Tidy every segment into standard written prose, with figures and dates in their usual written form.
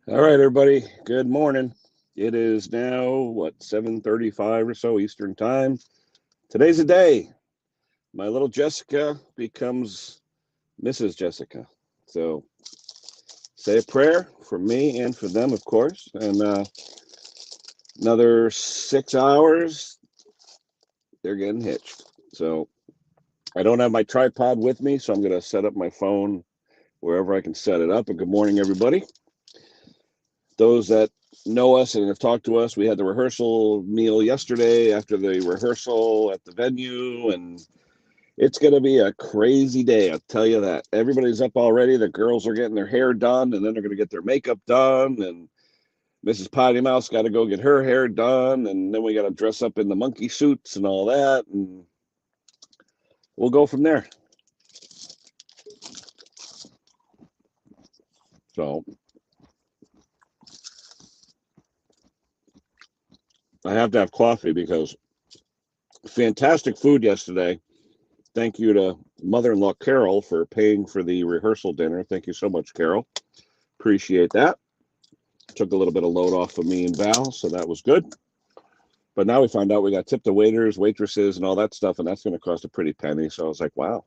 All right, everybody. Good morning. It is now 7:35 or so Eastern time. Today's the day. My little Jessica becomes Mrs. Jessica. So say a prayer for me and for them, of course. And another 6 hours, they're getting hitched. So I don't have my tripod with me, so I'm going to set up my phone wherever I can set it up. And good morning, everybody. Those that know us and have talked to us, we had the rehearsal meal yesterday after the rehearsal at the venue, and it's going to be a crazy day, I'll tell you that. Everybody's up already. The girls are getting their hair done, and then they're going to get their makeup done, and Mrs. Potty Mouse got to go get her hair done, and then we got to dress up in the monkey suits and all that, and we'll go from there. So I have to have coffee because fantastic food yesterday. Thank you to mother-in-law Carol for paying for the rehearsal dinner. Thank you so much, Carol. Appreciate that. Took a little bit of load off of me and Val, so that was good. But now we found out we got tipped the waiters, waitresses, and all that stuff, and that's going to cost a pretty penny. So I was like, wow.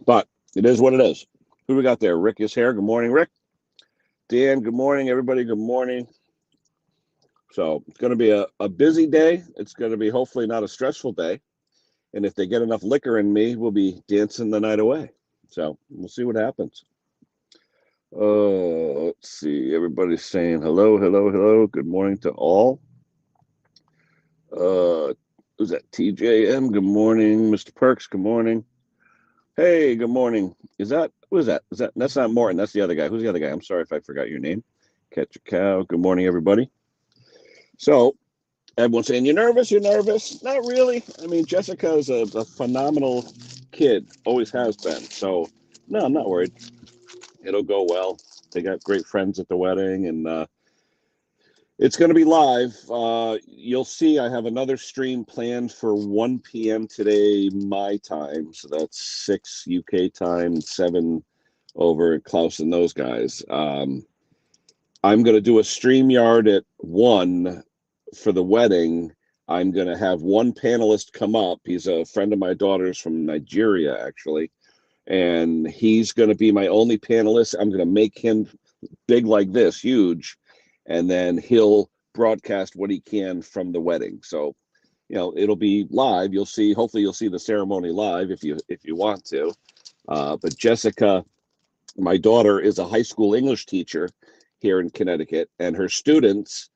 But it is what it is. Who we got there? Rick is here. Good morning, Rick. Dan, good morning. Everybody, good morning. So it's going to be a busy day. It's going to be hopefully not a stressful day. And if they get enough liquor in me, we'll be dancing the night away. So we'll see what happens. Let's see. Everybody's saying hello, hello, hello. Good morning to all. Who's that? TJM. Good morning. Mr. Perks. Good morning. Hey, good morning. Who is that? That's not Morton. That's the other guy. Who's the other guy? I'm sorry if I forgot your name. Catch a cow. Good morning, everybody. So everyone's saying, you're nervous? You're nervous? Not really. I mean, Jessica is a phenomenal kid. Always has been. So, no, I'm not worried. It'll go well. They got great friends at the wedding, and it's going to be live. You'll see I have another stream planned for 1 p.m. today, my time. So that's 6 UK time, 7 over at Klaus and those guys. I'm going to do a StreamYard at 1 for the wedding. I'm going to have one panelist come up. He's a friend of my daughter's from Nigeria, actually. And he's going to be my only panelist. I'm going to make him big like this, huge. And then he'll broadcast what he can from the wedding. So, it'll be live. Hopefully you'll see the ceremony live if you want to. But Jessica, my daughter, is a high school English teacher here in Connecticut, and her students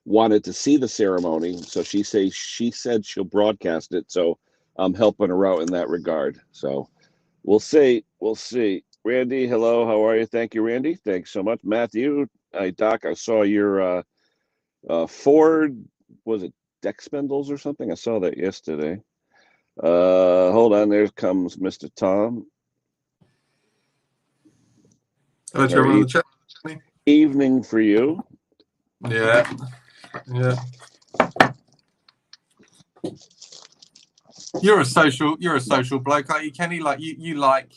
wanted to see the ceremony, so she said she'll broadcast it. So I'm helping her out in that regard. So we'll see. Randy, hello, how are you? Thank you, Randy. Thanks so much. Matthew, Doc, I saw your Ford, was it deck spindles or something? I saw that yesterday. Hold on, there comes Mr. Tom. Hello to everyone in the chat. Evening for you. Yeah. You're a social bloke, aren't you, Kenny? Like you like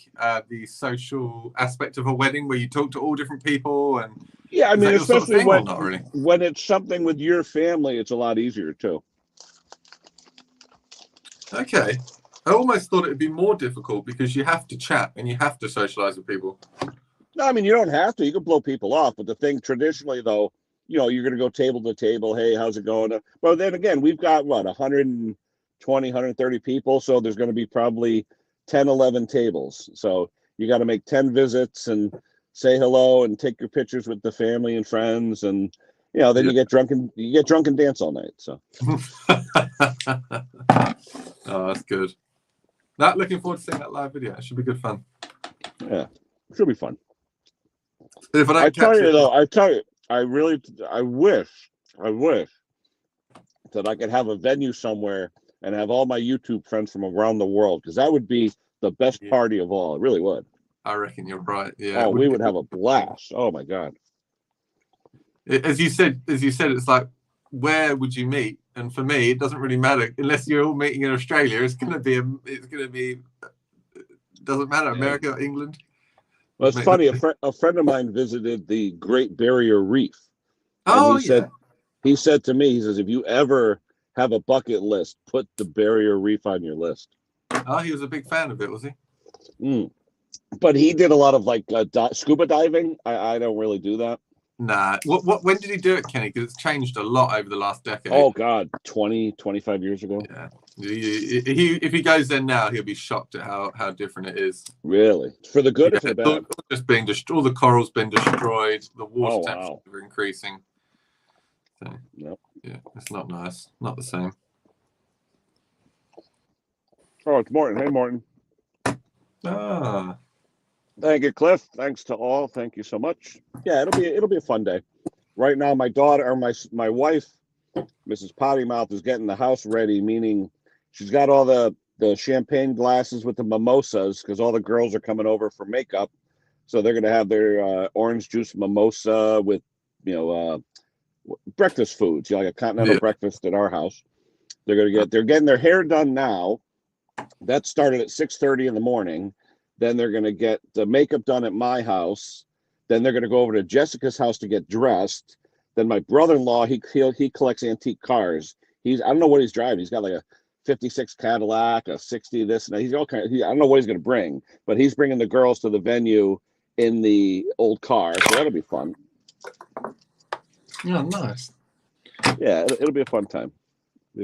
the social aspect of a wedding where you talk to all different people, and yeah, I mean, especially sort of not really? When it's something with your family, it's a lot easier too. Okay. I almost thought it would be more difficult because you have to chat and you have to socialize with people. No, I mean, you don't have to. You can blow people off. But the thing traditionally, though, you're going to go table to table. Hey, how's it going? Well, then again, we've got, 120, 130 people. So there's going to be probably 10, 11 tables. So you got to make 10 visits and say hello and take your pictures with the family and friends. And, then you get drunk and dance all night. So. Oh, that's good. Looking forward to seeing that live video. It should be good fun. Yeah, it should be fun. If I tell you, I wish that I could have a venue somewhere and have all my YouTube friends from around the world, because that would be the best party of all. It really would. I reckon you're right. Yeah. Oh, we would have a blast. Oh my God. As you said, it's like, where would you meet? And for me, it doesn't really matter unless you're all meeting in Australia. It's gonna be doesn't matter. America, England. Well, it's funny. A friend of mine visited the Great Barrier Reef, and Oh yeah. he said to me, he says, if you ever have a bucket list, put the Barrier Reef on your list. Oh, he was a big fan of it, was he? Mm. But he did a lot of like scuba diving. I don't really do that. Nah. When did he do it, Kenny? Because it's changed a lot over the last decade. Oh God, 20, 25 years ago. Yeah. If he goes there now, he'll be shocked at how different it is. Really? For the good or for the bad? Just being all the coral's been destroyed. The water temperatures are increasing. So, yep. Yeah, it's not nice. Not the same. Oh, it's Morton. Hey, Morton. Ah. Thank you, Cliff. Thanks to all. Thank you so much. Yeah, it'll be a fun day. Right now, my daughter or my wife, Mrs. Pottymouth, is getting the house ready, meaning she's got all the champagne glasses with the mimosas because all the girls are coming over for makeup. So they're going to have their orange juice mimosa with, breakfast foods, like a continental breakfast at our house. They're getting their hair done now. That started at 6:30 in the morning. Then they're going to get the makeup done at my house. Then they're going to go over to Jessica's house to get dressed. Then my brother-in-law, he collects antique cars. I don't know what he's driving. He's got like a 56 Cadillac, a 60 this, and he's all kind of, I don't know what he's going to bring, but he's bringing the girls to the venue in the old car, so that'll be fun. Yeah, nice. Yeah, it'll be a fun time.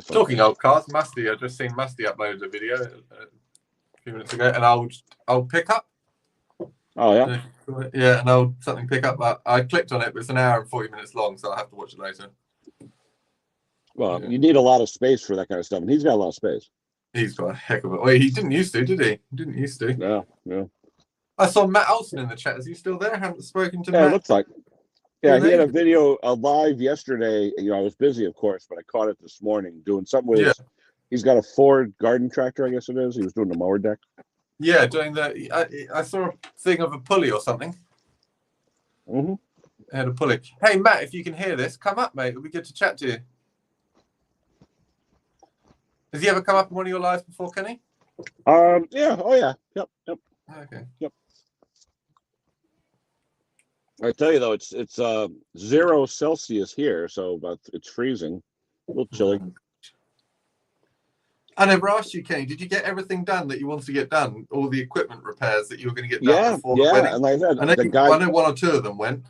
Talking old cars, Musty, I just seen Musty uploaded a video a few minutes ago, an old pickup. Oh yeah. Yeah, an old something pickup. I clicked on it, but it's an hour and 40 minutes long, so I'll have to watch it later. Well, you need a lot of space for that kind of stuff, and he's got a lot of space. He's got a heck of it. Well, he didn't used to, did he? He didn't used to. Yeah. I saw Matt Olson in the chat. Is he still there? I haven't spoken to Matt. Matt. It looks like. Yeah, he had a video live yesterday. I was busy, of course, but I caught it this morning doing something with he's got a Ford garden tractor, I guess it is. He was doing the mower deck. Yeah, doing I saw a thing of a pulley or something. Mm-hmm. I had a pulley. Hey, Matt, if you can hear this, come up, mate. It'll be good to chat to you. Has he ever come up in one of your lives before, Kenny? Yeah. Oh, yeah. Yep. Okay. Yep. I tell you, though, it's 0 Celsius here, so it's freezing. A little chilly. I never asked you, Kenny, did you get everything done that you wanted to get done? All the equipment repairs that you were going to get done before the wedding? And like I said, I know one or two of them went.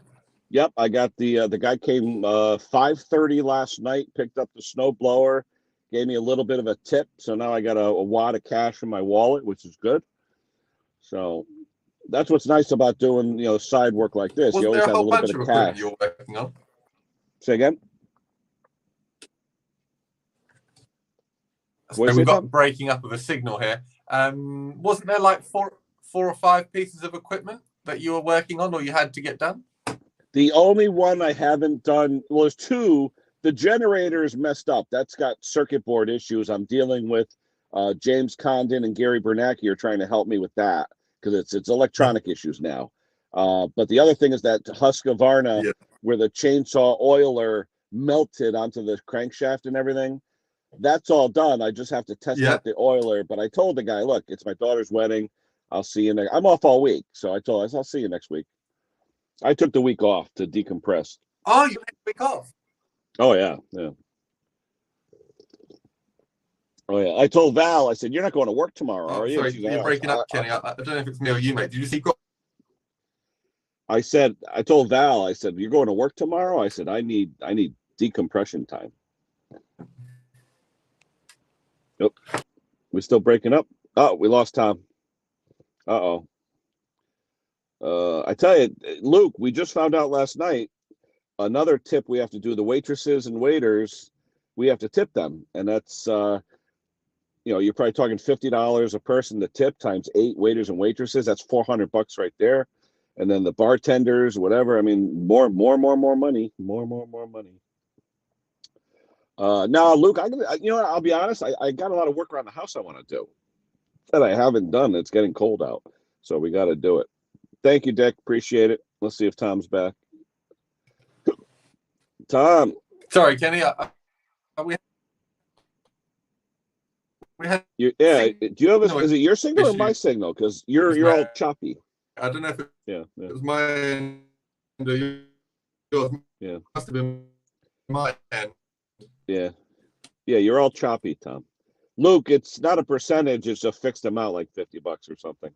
Yep, I got the guy came 5:30 last night, picked up the snow blower, gave me a little bit of a tip, so now I got a wad of cash in my wallet, which is good. So that's what's nice about doing side work like this. You always have a little bit of cash. You were working on? Say again. So we've got breaking up of a signal here. Wasn't there like four or five pieces of equipment that you were working on, or you had to get done? The only one I haven't done, well, there's two. The generator is messed up. That's got circuit board issues. I'm dealing with James Condon and Gary Bernanke are trying to help me with that because it's electronic issues now. But the other thing is that Husqvarna, where the chainsaw oiler melted onto the crankshaft and everything, that's all done. I just have to test out the oiler. But I told the guy, look, it's my daughter's wedding. I'll see you I'm off all week. So I told him, I'll see you next week. I took the week off to decompress. Oh, you took the week off? Oh, yeah. Oh, yeah. I told Val, I said, you're not going to work tomorrow, are you? Sorry, you're breaking up, Kenny. I don't know if it's me or you, mate. Did you see? I told Val, I said, you're going to work tomorrow? I said, I need decompression time. Nope. We're still breaking up. Oh, we lost Tom. Uh-oh. I tell you, Luke, we just found out last night, another tip we have to do, the waitresses and waiters, we have to tip them. And that's, you're probably talking $50 a person to tip times 8 waiters and waitresses. That's $400 right there. And then the bartenders, whatever. I mean, more money. More money. Now, Luke, I'll be honest. I got a lot of work around the house I want to do that I haven't done. It's getting cold out, so we got to do it. Thank you, Dick. Appreciate it. Let's see if Tom's back. Tom. Sorry, Kenny. We had. Do you have is it your signal or my signal? Because you're all choppy. I don't know if Yeah. it was my end or yours. Yeah. Must have been my end. Yeah. Yeah. You're all choppy, Tom. Luke, it's not a percentage. It's a fixed amount, like $50 or something.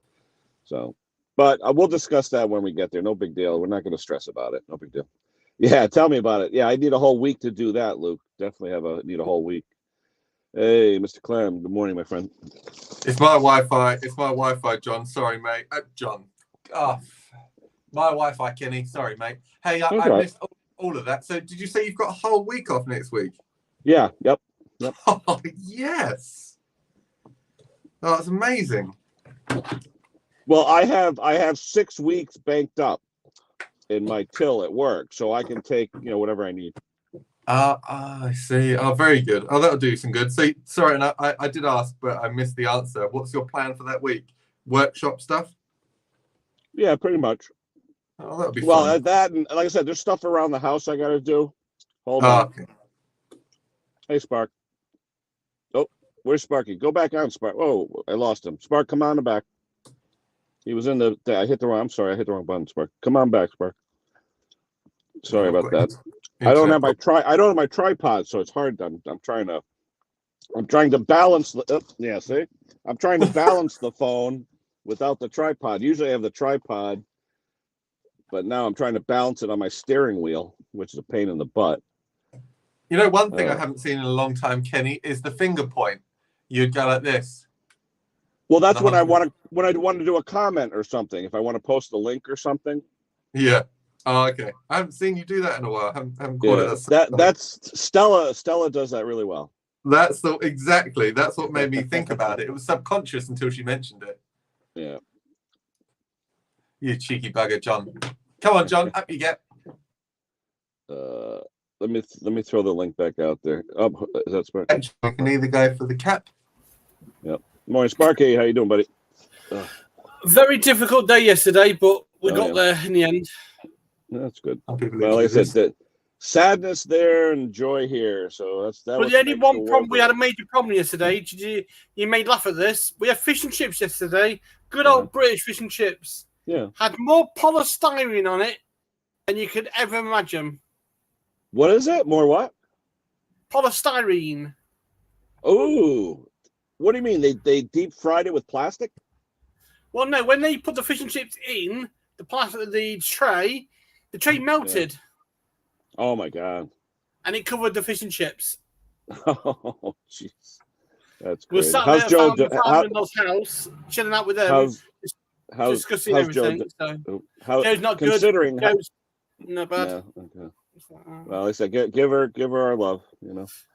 So, but we'll discuss that when we get there. No big deal. We're not going to stress about it. No big deal. Yeah. Tell me about it. Yeah. I need a whole week to do that, Luke. Definitely need a whole week. Hey, Mr. Clem. Good morning, my friend. It's my Wi-Fi. It's my Wi-Fi, John. Sorry, mate. John. Oh, my Wi-Fi, Kenny. Sorry, mate. Hey, I missed all of that. So, did you say you've got a whole week off next week? Yeah. Yep. Oh, yes. Oh, that's amazing. Well, I have 6 weeks banked up in my till at work, so I can take whatever I need. I see. Oh, very good. Oh, that'll do some good. So, sorry, and I did ask, but I missed the answer. What's your plan for that week? Workshop stuff? Yeah, pretty much. Oh, that'll be well fun. that, and like I said, there's stuff around the house I got to do. Hold on. Okay. Hey, Spark. Oh, where's Sparky? Go back on, Spark. Oh, I lost him. Spark, come on the back. He was in the. I hit the wrong. I'm sorry, I hit the wrong button, Spark. Come on back, Spark. Sorry about that. I don't have my tripod, so it's hard. I'm trying to balance the. Yeah, see, I'm trying to balance the phone without the tripod. Usually I have the tripod, but now I'm trying to balance it on my steering wheel, which is a pain in the butt. You know, one thing I haven't seen in a long time, Kenny, is the finger point. You'd go like this. Well, that's when I want to do a comment or something. If I want to post a link or something. Yeah. Oh, okay. I haven't seen you do that in a while. I haven't caught it. That's Stella. Stella does that really well. That's what made me think about it. It was subconscious until she mentioned it. Yeah. You cheeky bugger, John. Come on, John. Up you get. Let me throw the link back out there. Oh, is that Spark? We can either go for the cap. Yep. Morning, Sparky. How you doing, buddy? Very difficult day yesterday, but we got there in the end. That's good. Well, like I said, the sadness there and joy here. So that. But the only one problem, we had a major problem yesterday. You may laugh at this. We had fish and chips yesterday. Good old British fish and chips. Yeah. Had more polystyrene on it than you could ever imagine. What is it? More what? Polystyrene. Oh, what do you mean? They deep fried it with plastic? Well, no. When they put the fish and chips in the tray melted. Yeah. Oh my god! And it covered the fish and chips. Oh jeez, that's we're crazy. sat How's there Joe? at father-in-law's house, chilling out with them, discussing everything. Joe's not considering good. Joe's not bad. Yeah, okay. Well, I said give her our love.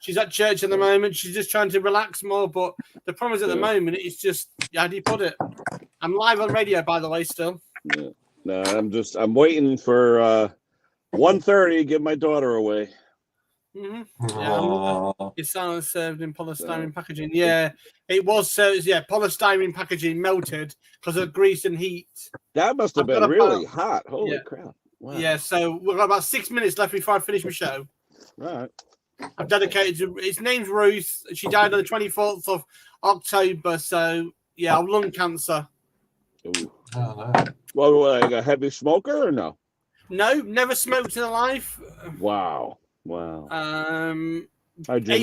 She's at church at the moment. She's just trying to relax more. But the problem is at the moment, it's just how do you put it? I'm live on radio, by the way, still. Yeah. No, I'm waiting for 1:30. Give my daughter away. Mm-hmm. Yeah, it's served in polystyrene packaging. Yeah, it was. Polystyrene packaging melted because of grease and heat. That must have been really hot. Holy crap! Wow. Yeah, so we've got about 6 minutes left before I finish my show. All right. I've dedicated to. Its name's Ruth. She died on the 24th of October. So yeah, of lung cancer. Ooh. Oh, no. Well, like a heavy smoker or no? No, never smoked in her life. Wow. 8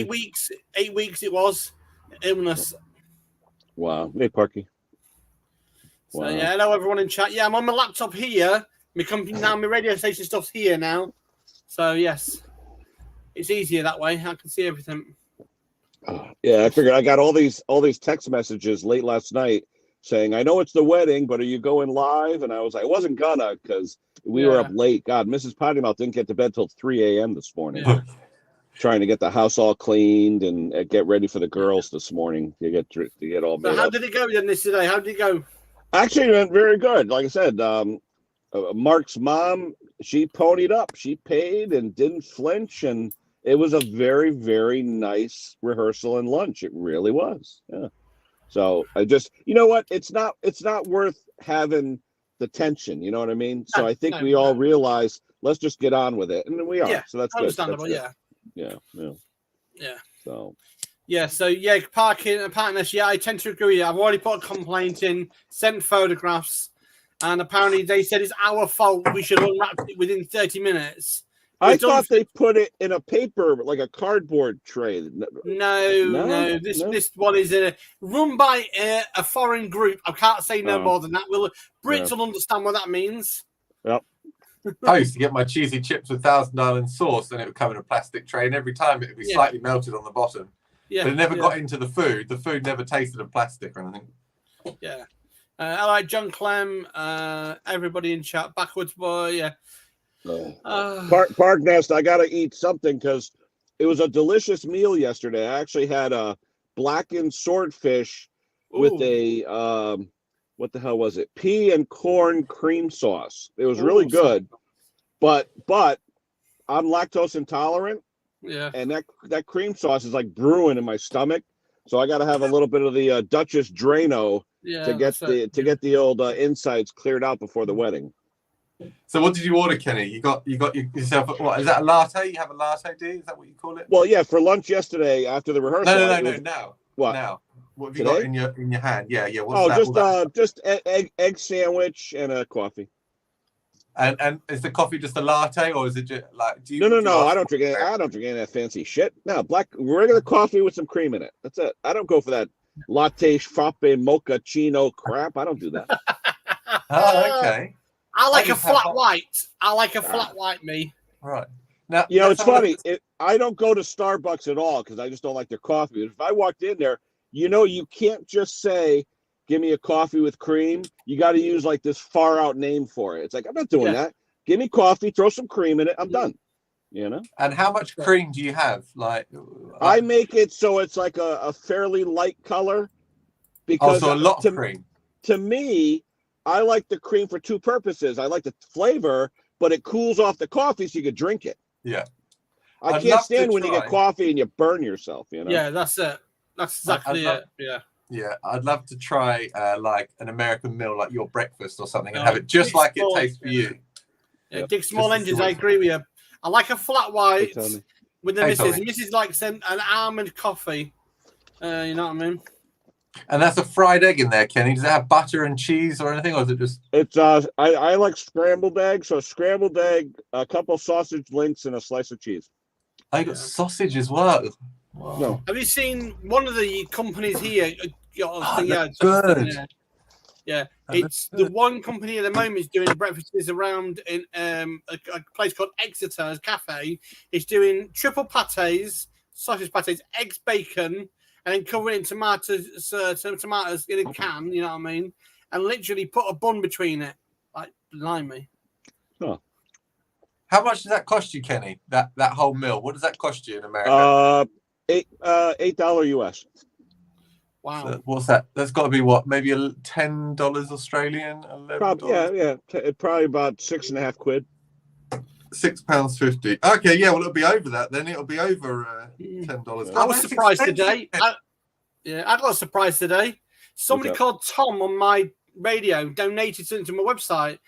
weeks. 8 weeks it was illness. Wow. Hey, Parky. So yeah, hello everyone in chat. Yeah, I'm on my laptop here. My company now, my radio station stuff's here now. So yes, it's easier that way. I can see everything. Yeah, I figured I got all these text messages late last night saying, I know it's the wedding, but are you going live? And I was like, I wasn't gonna because we were up late. God, Mrs. Pottymouth didn't get to bed till 3 a.m. this morning. Yeah. Trying to get the house all cleaned and get ready for the girls this morning to get all made So how up. did it go then today? How did it go? Actually, it went very good. Like I said, Mark's mom, she ponied up. She paid and didn't flinch. And it was a very, very nice rehearsal and lunch. It really was. Yeah. So I just, you know what? It's not worth having the tension. You know what I mean? So I think we all realize, let's just get on with it. And we are. Yeah, so that's understandable. Good. Yeah. Yeah. So. Yeah, parking and partners. Yeah, I tend to agree with you. I've already put a complaint in, sent photographs. and apparently they said it's our fault. We should unwrap it within 30 minutes. I thought they put it in a paper, like a cardboard tray. No. This one is run by a foreign group. I can't say no more than that. Brits will understand what that means. Yep. I used to get my cheesy chips with Thousand Island sauce, and it would come in a plastic tray, and every time it would be slightly melted on the bottom. Yeah, but it never got into the food. The food never tasted of plastic or anything. Yeah. All right, John Clem, everybody in chat, backwards boy, yeah. Park Nest, I gotta eat something because it was a delicious meal yesterday. I actually had a blackened swordfish with a what the hell was it? Pea and corn cream sauce. It was really good, but I'm lactose intolerant. Yeah, and that cream sauce is like brewing in my stomach, so I got to have a little bit of the Duchess Drano to get the old insides cleared out before the wedding. So what did you order, Kenny? You got yourself what? Is that a latte? You have a latte, do you? Is that what you call it? Well, yeah, for lunch yesterday after the rehearsal. No. Now. What? Now. What have you Today? got in your hand? Yeah. What's just egg sandwich and a coffee. And is the coffee just a latte, or is it just like? No. I don't drink any of that fancy shit. No, regular coffee with some cream in it. That's it. I don't go for that latte, frappe, mochaccino crap. I don't do that. Oh, okay. I like a flat white. I like a flat white, me. Right. Now, it's funny. I don't go to Starbucks at all because I just don't like their coffee. If I walked in there, you can't just say, give me a coffee with cream. You got to use like this far out name for it. It's like, I'm not doing that. Give me coffee, throw some cream in it. I'm done. And how much cream do you have? I make it so it's like a fairly light color. Because so a lot of cream. To me, I like the cream for two purposes. I like the flavor, but it cools off the coffee so you can drink it. Yeah. I can't stand when you get coffee and you burn yourself, Yeah, that's it. That's exactly it. Yeah. Yeah, I'd love to try like an American meal, like your breakfast or something, and have it just like it tastes for you. Yeah, Dick Small Engines, I agree with you. I like a flat white with the missus. Mrs. likes an almond coffee. You know what I mean? And that's a fried egg in there, Kenny. Does it have butter and cheese or anything, or is it just? It's I like scrambled egg. So scrambled egg, a couple sausage links, and a slice of cheese. I got sausage as well. Wow. No. Have you seen one of the companies here? Good. Yeah, it's the one company at the moment is doing breakfasts around in a place called Exeter's Cafe. It's doing triple pâtés, sausage pâtés, eggs, bacon, and then cover it in tomatoes in a can. You know what I mean? And literally put a bun between it, like blimey. Oh. How much does that cost you, Kenny? That whole meal? What does that cost you in America? $8 US. Wow. So what's that? That's got to be what? Maybe $10 Australian? Probably, yeah. Probably about £6.50. £6.50. Okay, yeah. Well, it'll be over that then. It'll be over $10. I was surprised today. I got a surprise today. Somebody called Tom on my radio donated something to my website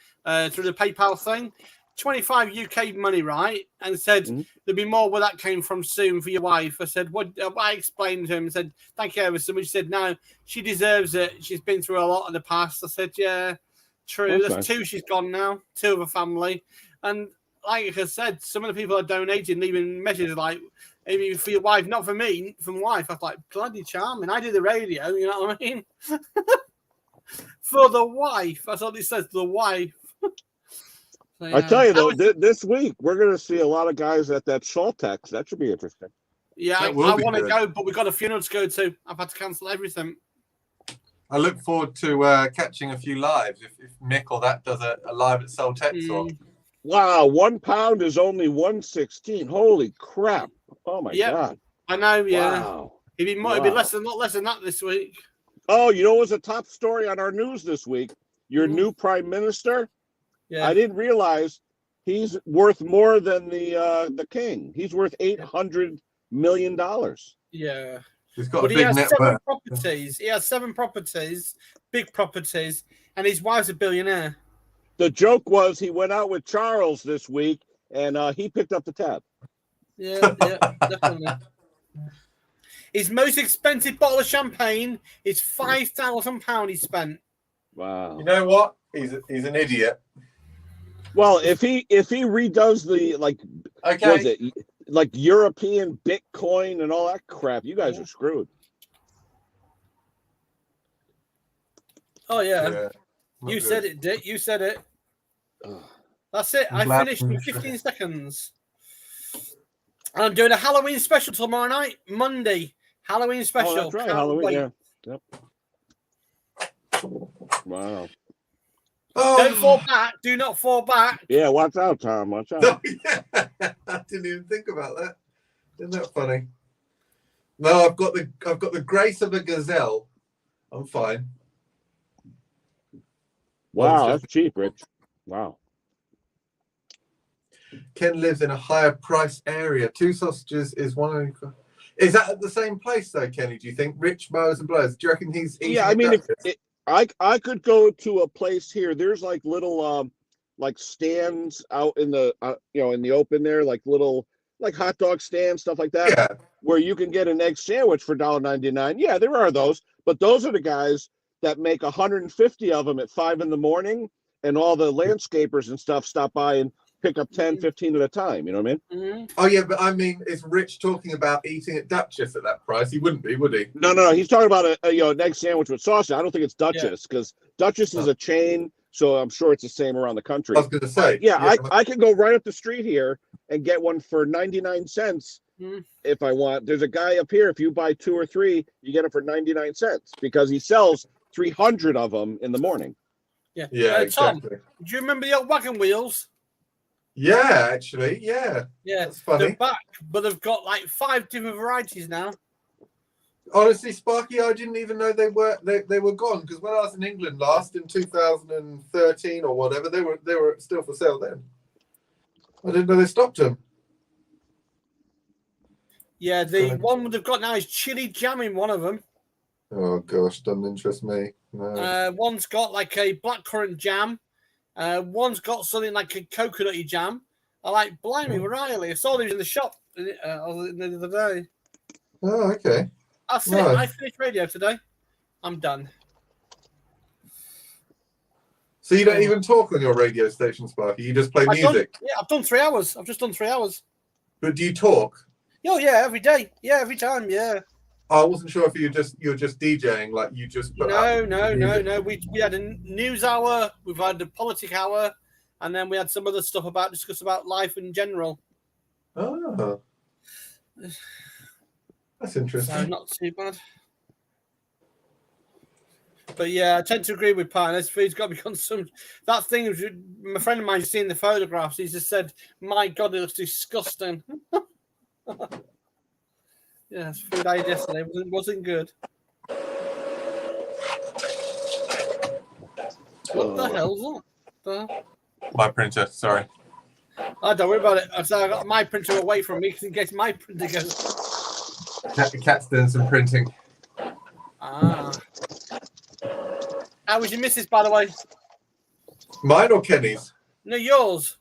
through the PayPal thing. 25 UK money, right? And said there'd be more where that came from soon for your wife. I said, what? I explained to him and said, thank you ever so much. He said, no, she deserves it. She's been through a lot in the past. I said, yeah, true. There's nice. 2 she's gone now, 2 of her family. And like I said, some of the people are donating, leaving messages like, maybe for your wife, not for me, for my wife. I was like, bloody charming. I do the radio, you know what I mean? For the wife. That's what it says, the wife. So, yeah. I tell you though, this week we're going to see a lot of guys at that Saltex. That should be interesting. Yeah, I want to go, but we've got a funeral to go to. I've had to cancel everything. I look forward to catching a few lives if Mick or that does a live at Saltex. Wow, £1 is only $1.16. Holy crap! Oh my god! I know. Yeah, wow. It'd be less than that this week. Oh, you know what was a top story on our news this week? Your new prime minister. Yeah. I didn't realize he's worth more than the king. He's worth $800 million. Yeah. He's got he has 7 properties. He has 7 properties, big properties, and his wife's a billionaire. The joke was he went out with Charles this week, and he picked up the tab. Yeah, definitely. His most expensive bottle of champagne is £5,000 he spent. Wow. You know what? He's an idiot. Well, if he redoes the what is it, like European Bitcoin and all that crap, you guys are screwed. Oh yeah. You said it, Dick. You said it. That's it. I finished in 15 seconds. I'm doing a Halloween special tomorrow night, Monday. Halloween special. Oh, that's right. Halloween. Yeah. Yep. Wow. Don't fall back. Do not fall back. Yeah, watch out, Tom. Watch out. Oh, yeah. I didn't even think about that. Isn't that funny? No, I've got the grace of a gazelle. I'm fine. Wow, that's cheap, Rich. Wow. Ken lives in a higher price area. 2 sausages is one. Is that at the same place though, Kenny? Do you think? Rich Mowers and Blowers. Do you reckon he's? Yeah, I mean, I could go to a place here. There's like little like stands out in the in the open there, like little like hot dog stands, stuff like that. Yeah. Where you can get an egg sandwich for $1.99. Yeah, there are those, but those are the guys that make 150 of them at 5 a.m, and all the landscapers and stuff stop by and pick up 10, 15 at a time. You know what I mean? Oh yeah, but I mean, is Rich talking about eating at Duchess at that price? He wouldn't be, would he? No. He's talking about an egg sandwich with sausage. I don't think it's Duchess because Duchess is a chain, so I'm sure it's the same around the country. I was going to say, I can go right up the street here and get one for 99 cents if I want. There's a guy up here. If you buy 2 or 3, you get it for 99 cents because he sells 300 of them in the morning. Yeah, exactly. Tom, do you remember the old wagon wheels? Yeah, actually, yeah. That's funny. They're back, but they've got like 5 different varieties now. Honestly, Sparky, I didn't even know they were gone because when I was in England last in 2013 or whatever, they were still for sale then. I didn't know they stopped them. Yeah, the one they've got now is chili jam in one of them. Oh gosh, doesn't interest me. No. One's got like a blackcurrant jam. One's got something like a coconutty jam. I like blimey, Riley. I saw these in the shop the other day. Oh, okay. That's it. I finished radio today. I'm done. So you don't even talk on your radio station, Sparky? You just play music? I've done 3 hours. I've just done 3 hours. But do you talk? Oh, yeah, every day. Yeah, every time, yeah. I wasn't sure if you're just DJing, like you just put No. We had a news hour, we've had a politic hour, and then we had some other stuff discuss about life in general. Oh. That's interesting. So not too bad. But yeah, I tend to agree with Pat. He's got to be consumed. That thing, my friend of mine's seen the photographs. He just said, "My God, it looks disgusting." Yeah, food I ate yesterday wasn't good. What the hell's that? My printer, sorry. Oh, don't worry about it. I got my printer away from me in case my printer goes. Cat's doing some printing. Ah. How was your missus, by the way? Mine or Kenny's? No, yours.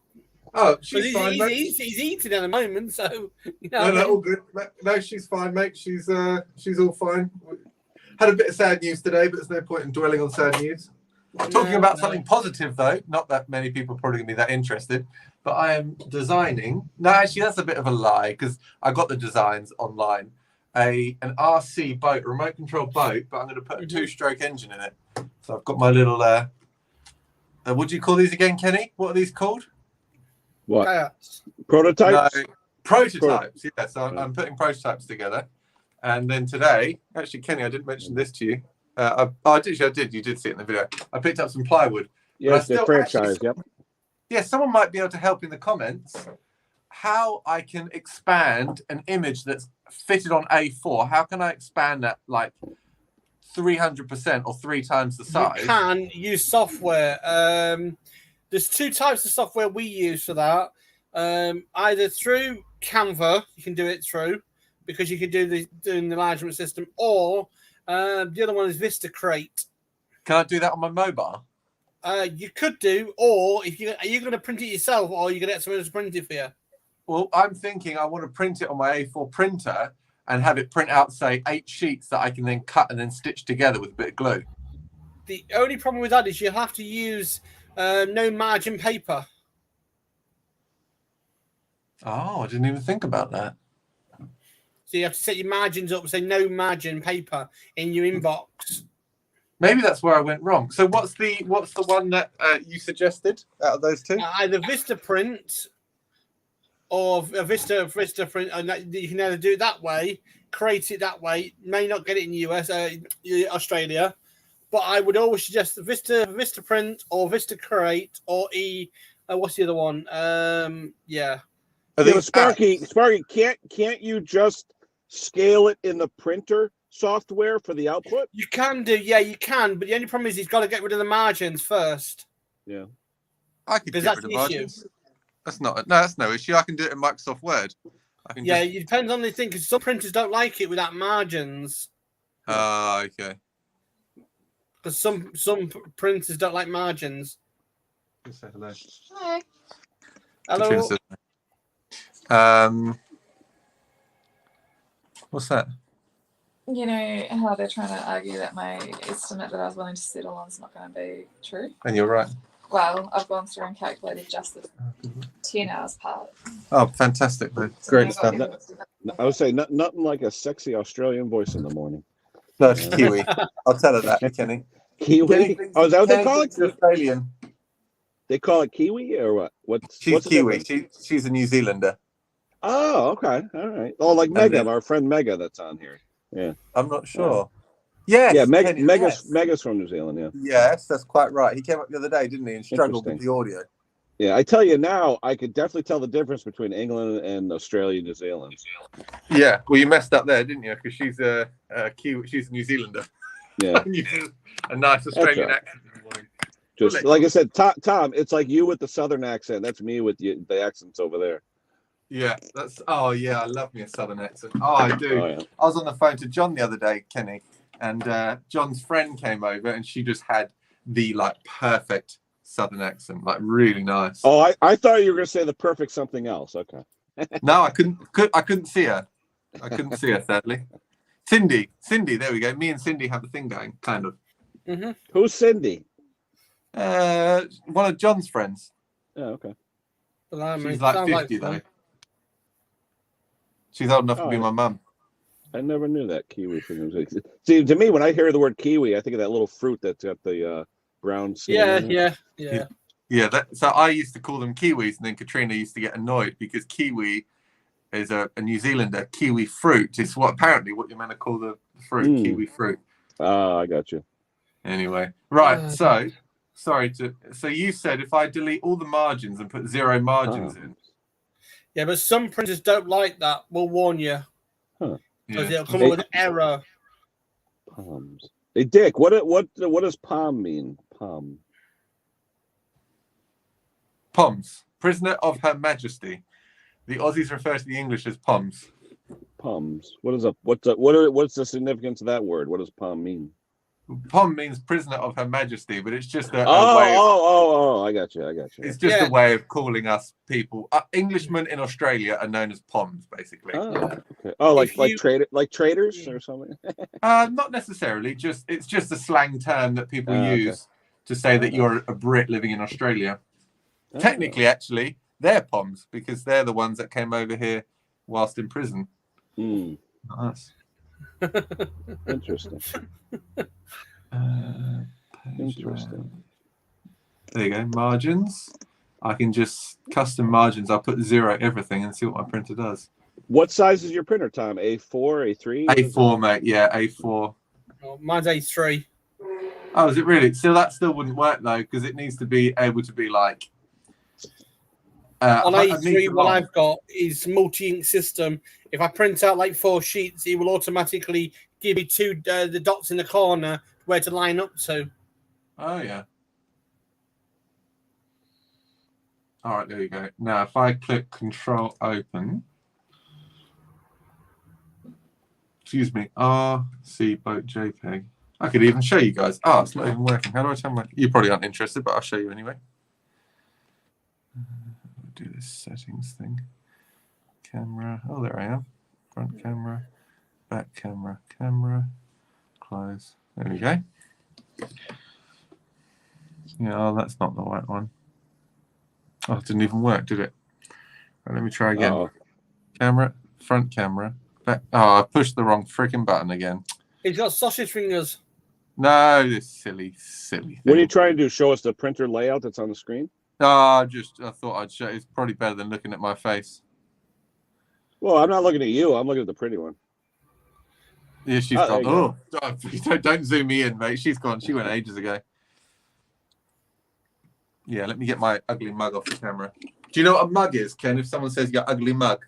Oh, she's fine, mate. He's eating at the moment, so you know. No, all good. No, she's fine, mate. She's all fine. Had a bit of sad news today, but there's no point in dwelling on sad news. Talking about something positive, though. Not that many people are probably going to be that interested, but I am designing. No, actually, that's a bit of a lie because I got the designs online. An RC boat, remote control boat, but I'm going to put a 2-stroke engine in it. So I've got my little. What do you call these again, Kenny? What are these called? What? Prototypes? No, prototypes. Yeah. So I'm putting prototypes together, and then today, actually, Kenny, I didn't mention this to you. I did. You did see it in the video. I picked up some plywood. Yes, the franchise. Yep. Yeah, someone might be able to help in the comments. How I can expand an image that's fitted on A4? How can I expand that like 300% or 3 times the size? You can use software. There's 2 types of software we use for that. Either through Canva, you can do it through because you can do the enlargement system, or the other one is Vistacrate. Can I do that on my mobile? You could do, or are you going to print it yourself, or are you going to get someone to print it for you? Well, I'm thinking I want to print it on my A4 printer and have it print out, say, 8 sheets that I can then cut and then stitch together with a bit of glue. The only problem with that is you have to use no margin paper. Oh, I didn't even think about that. So you have to set your margins up and say no margin paper in your inbox. Maybe that's where I went wrong. So what's the one that you suggested out of those two? Either Vistaprint or a Vistaprint, and you can either do it that way, create it that way. May not get it in the US, Australia, but I would always suggest the Vistaprint or Vistacreate or what's the other one? Yeah. But Sparky, can't you just scale it in the printer software for the output? You can do, yeah, you can, but the only problem is he's got to get rid of the margins first. Yeah. I could get rid of margins. That's no issue. I can do it in Microsoft Word. It depends on the thing, because some printers don't like it without margins. Okay. Because some printers don't like margins. Say hello. Hi. Hello. What's that? You know how they're trying to argue that my estimate that I was willing to settle on is not going to be true? And you're right. Well, I've gone through and calculated just the 10 hours part. Oh, fantastic. Great stuff. I would say nothing like a sexy Australian voice in the morning. No, it's Kiwi. I'll tell her that, Kenny. Kiwi? Oh, is that what they call it? Australian. They call it Kiwi or what? She's Kiwi. She's a New Zealander. Oh, okay. All right. Oh, like Mega, our friend Mega that's on here. Yeah. I'm not sure. Yes. Yeah, Mega's from New Zealand, yeah. Yes, that's quite right. He came up the other day, didn't he, and struggled with the audio. Yeah, I tell you now, I could definitely tell the difference between England and Australia, New Zealand. Yeah, well, you messed up there, didn't you? Because she's a Kiwi, she's a New Zealander. Yeah. A nice Australian accent. Just like I said, Tom, it's like you with the Southern accent. That's me with the accents over there. Yeah, I love me a Southern accent. Oh, I do. Oh, yeah. I was on the phone to John the other day, Kenny, and John's friend came over, and she just had the perfect Southern accent, really nice. Oh, I thought you were gonna say the perfect something else. Okay. No, I couldn't see her. I couldn't see her, sadly. Cindy, there we go. Me and Cindy have a thing going, kind of. Mm-hmm. Who's Cindy? One of John's friends. Oh, okay. She's like 50 though. She's old enough to be my mum. I never knew that Kiwi thing. See, to me, when I hear the word kiwi, I think of that little fruit that's got the brown skin. Yeah. So I used to call them kiwis, and then Katrina used to get annoyed because kiwi is a New Zealander. Kiwi fruit is apparently what you're meant to call the fruit. Kiwi fruit. Oh, I got you. Anyway, right. So you said if I delete all the margins and put 0 margins in. Yeah, but some printers don't like that. We'll warn you. Huh. Because it'll come up with an error. Palms. Hey, Dick, what does palm mean? Palm. Poms. Prisoner of Her Majesty. The Aussies refer to the English as poms. Poms. What's the significance of that word? What does palm mean? Pom means prisoner of Her Majesty, but it's just a way of... I got you. It's just a way of calling us people. Englishmen in Australia are known as poms, basically. Oh, okay. Oh, like traders or something? Not necessarily. It's just a slang term that people use to say that you're a Brit living in Australia. Technically, actually, they're poms because they're the ones that came over here whilst in prison. Not us. Interesting. Interesting. There you go. Margins. I can just custom margins. I'll put 0 everything and see what my printer does. What size is your printer, Tom? A4, A3? A4, mate. Yeah, A4. Oh, mine's A3. Oh, is it really? So that still wouldn't work though, because it needs to be able to be like. On A3, what I've got is multi-ink system. If I print out 4 sheets, it will automatically give me the dots in the corner where to line up to. Oh, yeah. All right, there you go. Now, if I click Control Open, excuse me, RC Boat JPEG. I could even show you guys. Oh, it's not even working. How do I turn my... You probably aren't interested, but I'll show you anyway. Do this settings thing. Camera. Oh, there I am. Front camera, back camera, close. There we go. Yeah, that's not the right one. Oh, it didn't even work, did it? Right, let me try again. Uh-oh. Camera, front camera. Back. Oh, I pushed the wrong freaking button again. He's got sausage fingers. No, this silly thing. What are you trying to do? Show us the printer layout that's on the screen? No, I thought I'd show. It's probably better than looking at my face. Well, I'm not looking at you. I'm looking at the pretty one. Yeah, she's gone. Oh, don't zoom me in, mate. She's gone. She went ages ago. Yeah, let me get my ugly mug off the camera. Do you know what a mug is, Ken? If someone says you're ugly mug.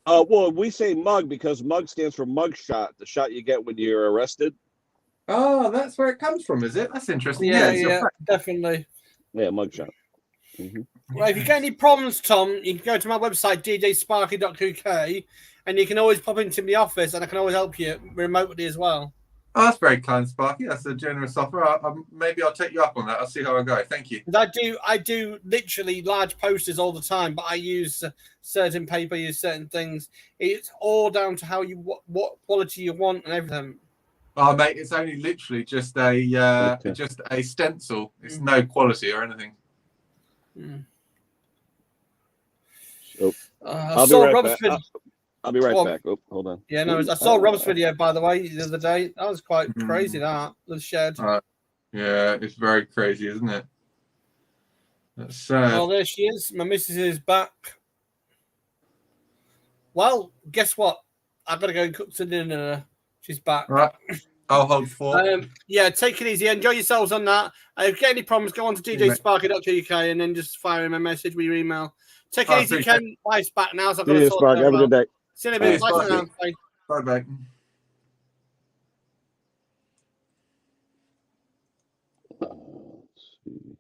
Well, we say mug because mug stands for mug shot, the shot you get when you're arrested. Oh, that's where it comes from, is it? That's interesting. Yeah, definitely. Yeah, mug shot. Mm-hmm. Right, if you get any problems, Tom, you can go to my website, djsparky.uk, and you can always pop into the office, and I can always help you remotely as well. Oh, that's very kind, Sparky. That's a generous offer. Maybe I'll take you up on that. I'll see how I go. Thank you. I do literally large posters all the time, but I use certain paper, use certain things. It's all down to how you what quality you want and everything. Oh, mate, it's only literally just a stencil. It's no quality or anything. Oh, I saw Rob's video. I'll be right back. Oh, hold on. Yeah, no, I saw Rob's video, by the way, the other day. That was quite crazy, that, the shed. Yeah, it's very crazy, isn't it? That's sad. Well, there she is. My missus is back. Well, guess what? I've got to go and cook some dinner. She's back. Right. I'll hold four. Yeah, take it easy. Enjoy yourselves on that. If you get any problems, go on to djsparky.uk and then just fire him a message with your email. Take it easy, Ken. Wife's back now, so I've got to sort Have a good day. See you in a bit. Bye for now. Bye, bye. Let's see.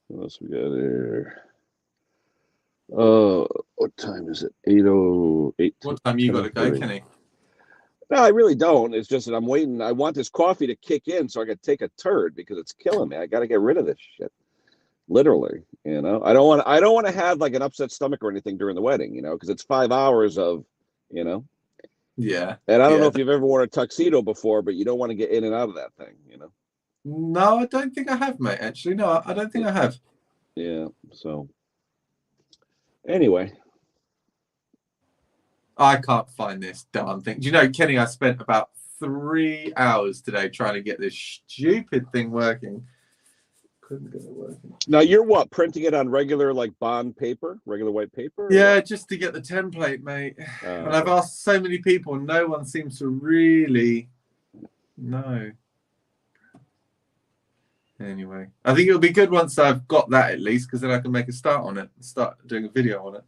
What else we got here? What time is it? 8:08. What time you got to go, Kenny? No, I really don't. It's just that I'm waiting. I want this coffee to kick in so I can take a turd because it's killing me. I got to get rid of this shit. Literally, I don't want to have like an upset stomach or anything during the wedding, because it's 5 hours of, Yeah. And I don't know if you've ever worn a tuxedo before, but you don't want to get in and out of that thing, No, I don't think I have, mate. Actually, no, I don't think I have. Yeah. So anyway, I can't find this darn thing. Do you know, Kenny, I spent about 3 hours today trying to get this stupid thing working. Couldn't get it working. Now you're what? Printing it on regular like bond paper, regular white paper? Yeah, just to get the template, mate. And I've asked so many people, and no one seems to really know. Anyway, I think it'll be good once I've got that at least, because then I can make a start on it, start doing a video on it.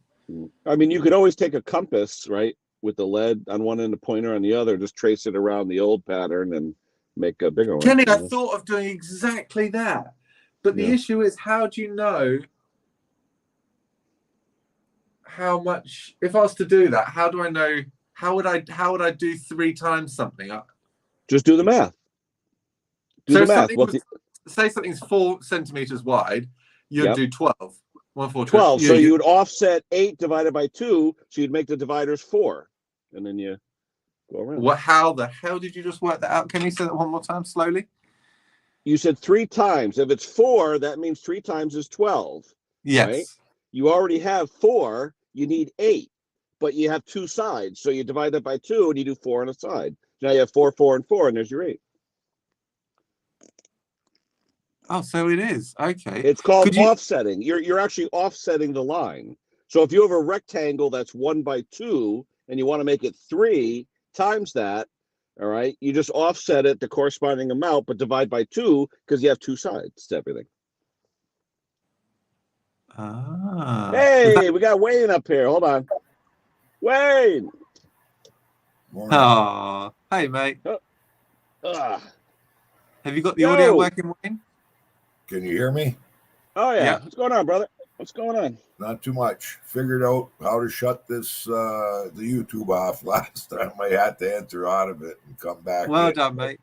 I mean, you could always take a compass, right, with the lead on one end, the pointer on the other, just trace it around the old pattern and make a bigger one. Kenny, I thought of doing exactly that. But the issue is, how do you know how much? If I was to do that, how do I know? How would I do 3 times something? Just do the math. Do the math. Say something's 4 centimeters wide, you'd do 12. 1, 4, 12. So you would offset 8 divided by 2, so you'd make the dividers 4, and then you go around. What? How the hell did you just work that out? Can you say that one more time slowly? You said 3 times. If it's 4, that means 3 times is 12. Yes. Right? You already have 4. You need 8, but you have 2 sides. So you divide that by 2, and you do 4 on a side. Now you have 4, 4, and 4, and there's your 8. Oh, so it is. Okay. It's called offsetting. You're actually offsetting the line. So if you have a rectangle that's 1 by 2, and you want to make it 3 times that, all right, you just offset it the corresponding amount, but divide by 2 because you have 2 sides to everything. Hey, we got Wayne up here. Hold on. Wayne. Oh, hey, mate. Have you got the audio working, Wayne? Can you hear me? Oh, yeah. What's going on, brother? What's going on? Not too much. Figured out how to shut this the YouTube off last time. I had to enter out of it and come back. Well done, mate.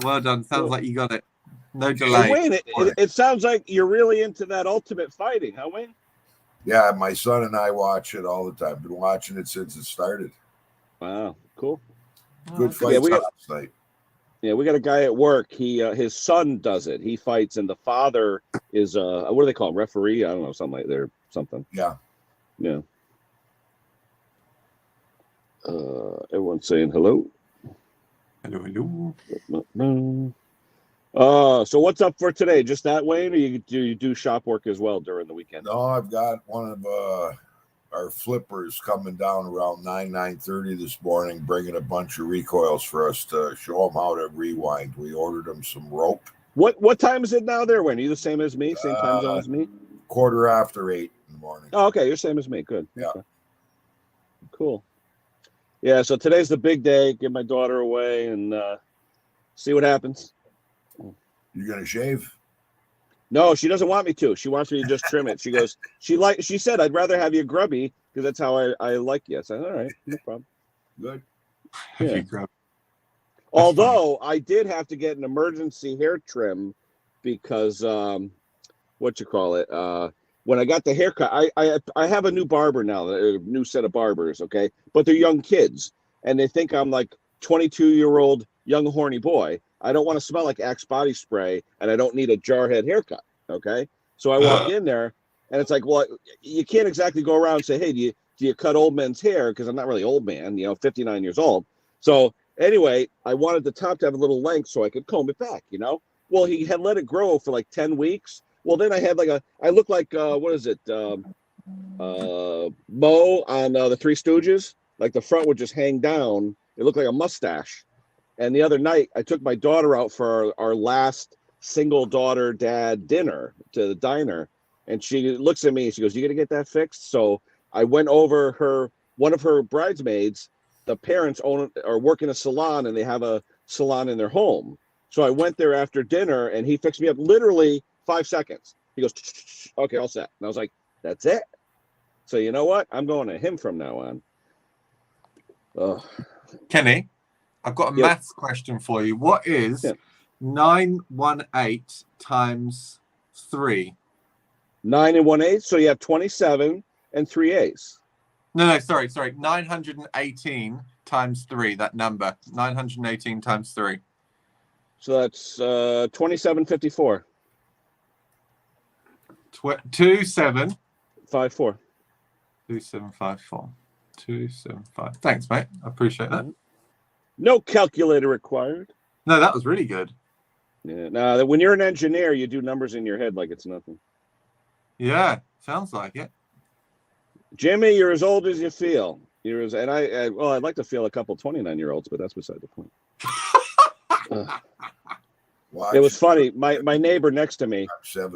Well done. Sounds like you got it. No delay. Hey, Wayne, it sounds like you're really into that ultimate fighting, huh, Wayne? Yeah, my son and I watch it all the time. Been watching it since it started. Wow, cool. Good fights last night. Yeah, we got a guy at work. His son does it. He fights, and the father is what do they call him? Referee? I don't know, something like that. Something. Yeah. Yeah. Everyone's saying hello. Hello. So what's up for today? Just that, Wayne, or you do shop work as well during the weekend? No, I've got one of our flippers coming down around 9:30 this morning, bringing a bunch of recoils for us to show them how to rewind. We ordered them some rope. What time is it now there, Wayne? Are you the same as me? Same time zone as me? 8:15 in the morning. Oh, okay. You're same as me. Good. Yeah. Okay. Cool. Yeah, so today's the big day. Get my daughter away and see what happens. You gonna shave? No, she doesn't want me to. She wants me to just trim it. She goes, she said, I'd rather have you grubby because that's how I like you. I said, all right, no problem. Good. Yeah. Although I did have to get an emergency hair trim because when I got the haircut, I have a new barber now, a new set of barbers, okay? But they're young kids, and they think I'm like 22-year-old young horny boy. I don't want to smell like Axe body spray, and I don't need a jarhead haircut, okay? So I walk in there, and it's like, well, you can't exactly go around and say, hey, do you cut old men's hair? Because I'm not really old man, 59 years old. So anyway, I wanted the top to have a little length so I could comb it back, Well, he had let it grow for like 10 weeks. Well, then I had I look like, what is it? Mo on the Three Stooges. Like the front would just hang down. It looked like a mustache. And the other night, I took my daughter out for our last single daughter dad dinner to the diner. And she looks at me and she goes, you going to get that fixed? So I went over one of her bridesmaids. The parents work in a salon, and they have a salon in their home. So I went there after dinner, and he fixed me up literally 5 seconds. He goes, okay, all set. And I was like, that's it. So you know what? I'm going to him from now on. Kenny, I've got a maths question for you. What is 918 times 3? 9 and 1/8. So you have 27 and 3/8. No, sorry. 918 times 3, that number. 918 times 3. So that's 2754. 2754. 2754. 2754. 275. Thanks, mate. I appreciate that. No calculator required. No, that was really good. Yeah. Now, when you're an engineer, you do numbers in your head like it's nothing. Yeah, sounds like it. Jimmy, you're as old as you feel. I'd like to feel a couple 29-year-olds, but that's beside the point. It was funny. My neighbor next to me,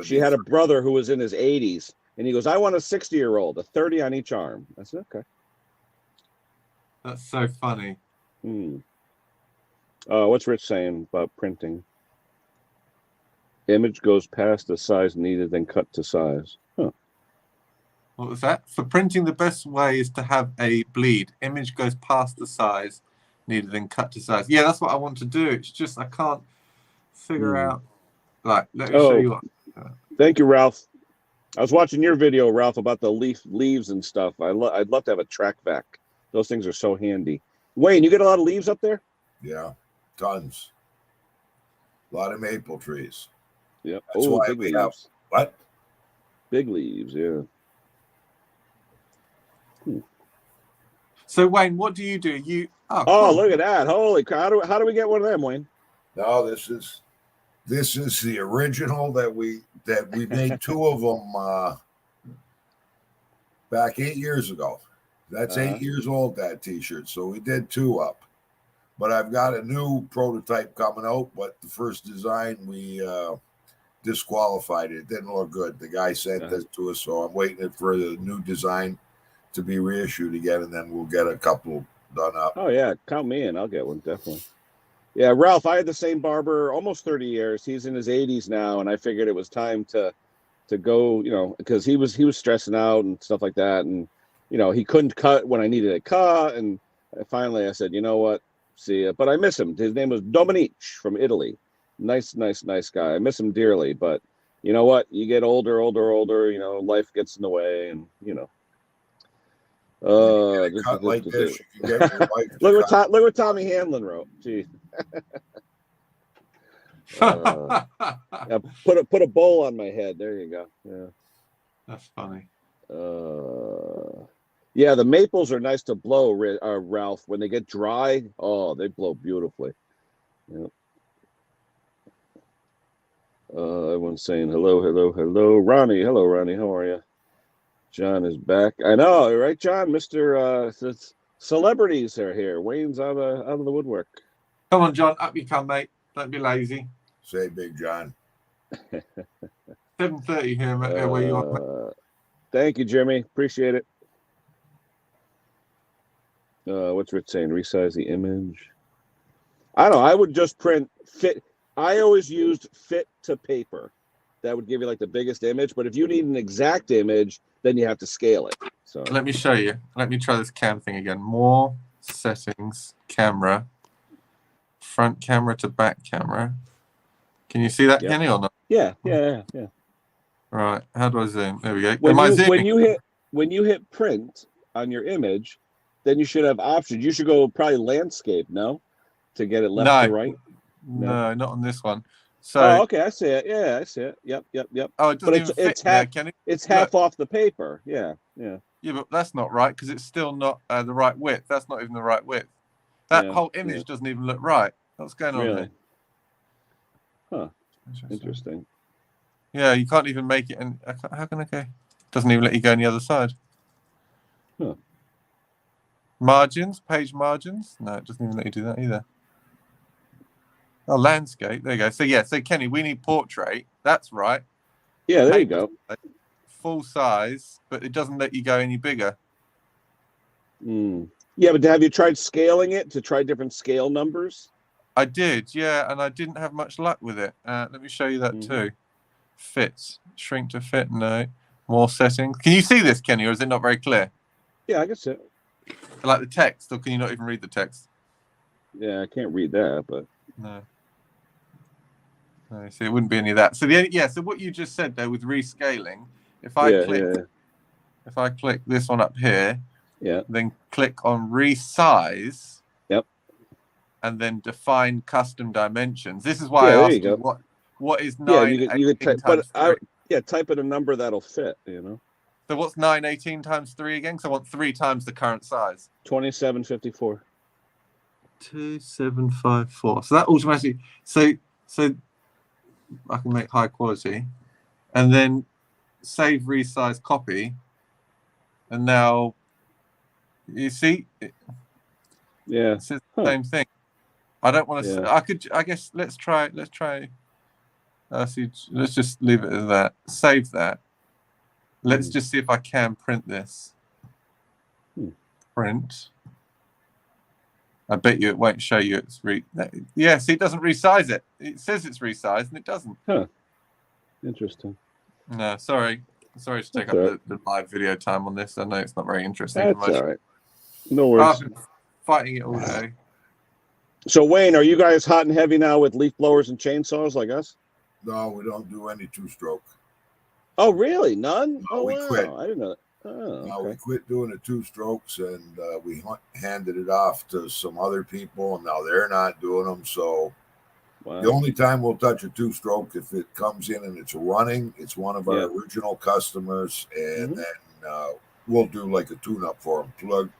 she had a brother who was in his 80s, and he goes, I want a 60-year-old, a 30 on each arm. I said, okay. That's so funny. What's Rich saying about printing? Image goes past the size needed, then cut to size. Huh. What was that? For printing, the best way is to have a bleed. Image goes past the size needed, then cut to size. Yeah, that's what I want to do. It's just I can't figure out. Like, let me show you what. Thank you, Ralph. I was watching your video, Ralph, about the leaves and stuff. I'd love to have a track vac. Those things are so handy. Wayne, you get a lot of leaves up there? Yeah, tons. A lot of maple trees. Yeah. That's why we have what? Big leaves, yeah. So Wayne, what do you do? cool. Look at that! Holy cow! How do we get one of them, Wayne? No, this is the original that we made 2 of them back 8 years ago. That's 8 years old, that T-shirt. So we did 2 up. But I've got a new prototype coming out. But the first design we disqualified it. It didn't look good. The guy sent this to us, so I'm waiting for the new design to be reissued again, and then we'll get a couple done up. Oh yeah, count me in. I'll get one definitely. Yeah, Ralph, I had the same barber almost 30 years. He's in his 80s now, and I figured it was time to go, because he was stressing out and stuff like that, and he couldn't cut when I needed a cut, and finally I said, you know what, see ya. But I miss him. His name was Dominic from Italy. Nice guy. I miss him dearly, but you know what? You get older, life gets in the way, and cut like this, you can get your wife look what Tommy Hanlon wrote. Gee. Yeah, put a bowl on my head. There you go. Yeah. That's funny. Yeah, the maples are nice to blow, Ralph. When they get dry, oh, they blow beautifully. Yeah. Everyone's saying hello, hello, hello. Ronnie, hello, Ronnie. How are you? John is back. I know, right, John? Mr. Celebrities are here. Wayne's out of the woodwork. Come on, John. Up you come, mate. Don't be lazy. Say, Big John. 7:30 here, mate. Where you are? Thank you, Jimmy. Appreciate it. What's Rich saying? Resize the image. I don't know. I would just print fit. I always used fit to paper. That would give you like the biggest image. But if you need an exact image, then you have to scale it. So Let me show you. Let me try this cam thing again. More settings, camera, front camera to back camera. Can you see that, Yep. Kenny, or not? Yeah. Right. How do I zoom? There we go. When you hit print on your image, then you should have options. You should go probably landscape, no? To get it left to right. No, not on this one. So okay, I see it. Yeah, I see it. Yep. Oh, it doesn't even fit there, Kenny. It's half off the paper. Yeah. Yeah, but that's not right because it's still not the right width. That's not even the right width. That whole image doesn't even look right. What's going on there? Huh. Interesting. Yeah, you can't even make it. And how can I go? Doesn't even let you go on the other side. Huh. Margins, page margins. No, it doesn't even let you do that either. Oh, landscape. There you go. So Kenny, we need portrait. That's right. Yeah, there you go. Full size, but it doesn't let you go any bigger. Yeah, but have you tried scaling it to try different scale numbers? I did, yeah, and I didn't have much luck with it. Let me show you that too. Fit, shrink to fit. No, more settings. Can you see this, Kenny, or is it not very clear? Yeah, I can see it. Like the text, or can you not even read the text? Yeah, I can't read that, but no. So it wouldn't be any of that. So so what you just said there with rescaling, if I click this one up here, then click on resize, and then define custom dimensions. This is why I asked you what is 918 times 3? Type in a number that'll fit. So what's 918 times 3 again? So I want 3 times the current size. 2754. 2754. So that automatically. So I can make high quality, and then save, resize, copy, and now you see. Yeah, it's the same thing. I don't want to. I guess let's try. Let's just leave it as that. Save that. Let's just see if I can print this. Print. I bet you it won't show you it's see, it doesn't resize it. It says it's resized and it doesn't. Huh. Interesting. No, sorry to take up the live video time on this. I know it's not very interesting. That's all right. No worries. I've been fighting it all day. So Wayne, are you guys hot and heavy now with leaf blowers and chainsaws like us? No, we don't do any two-stroke. Oh, really? None? No, we quit. I didn't know that. Oh, no, okay. we quit doing the two-strokes, and we handed it off to some other people, and now they're not doing them. So the only time we'll touch a two-stroke if it comes in and it's running, it's one of our original customers, and then we'll do like a tune-up for them,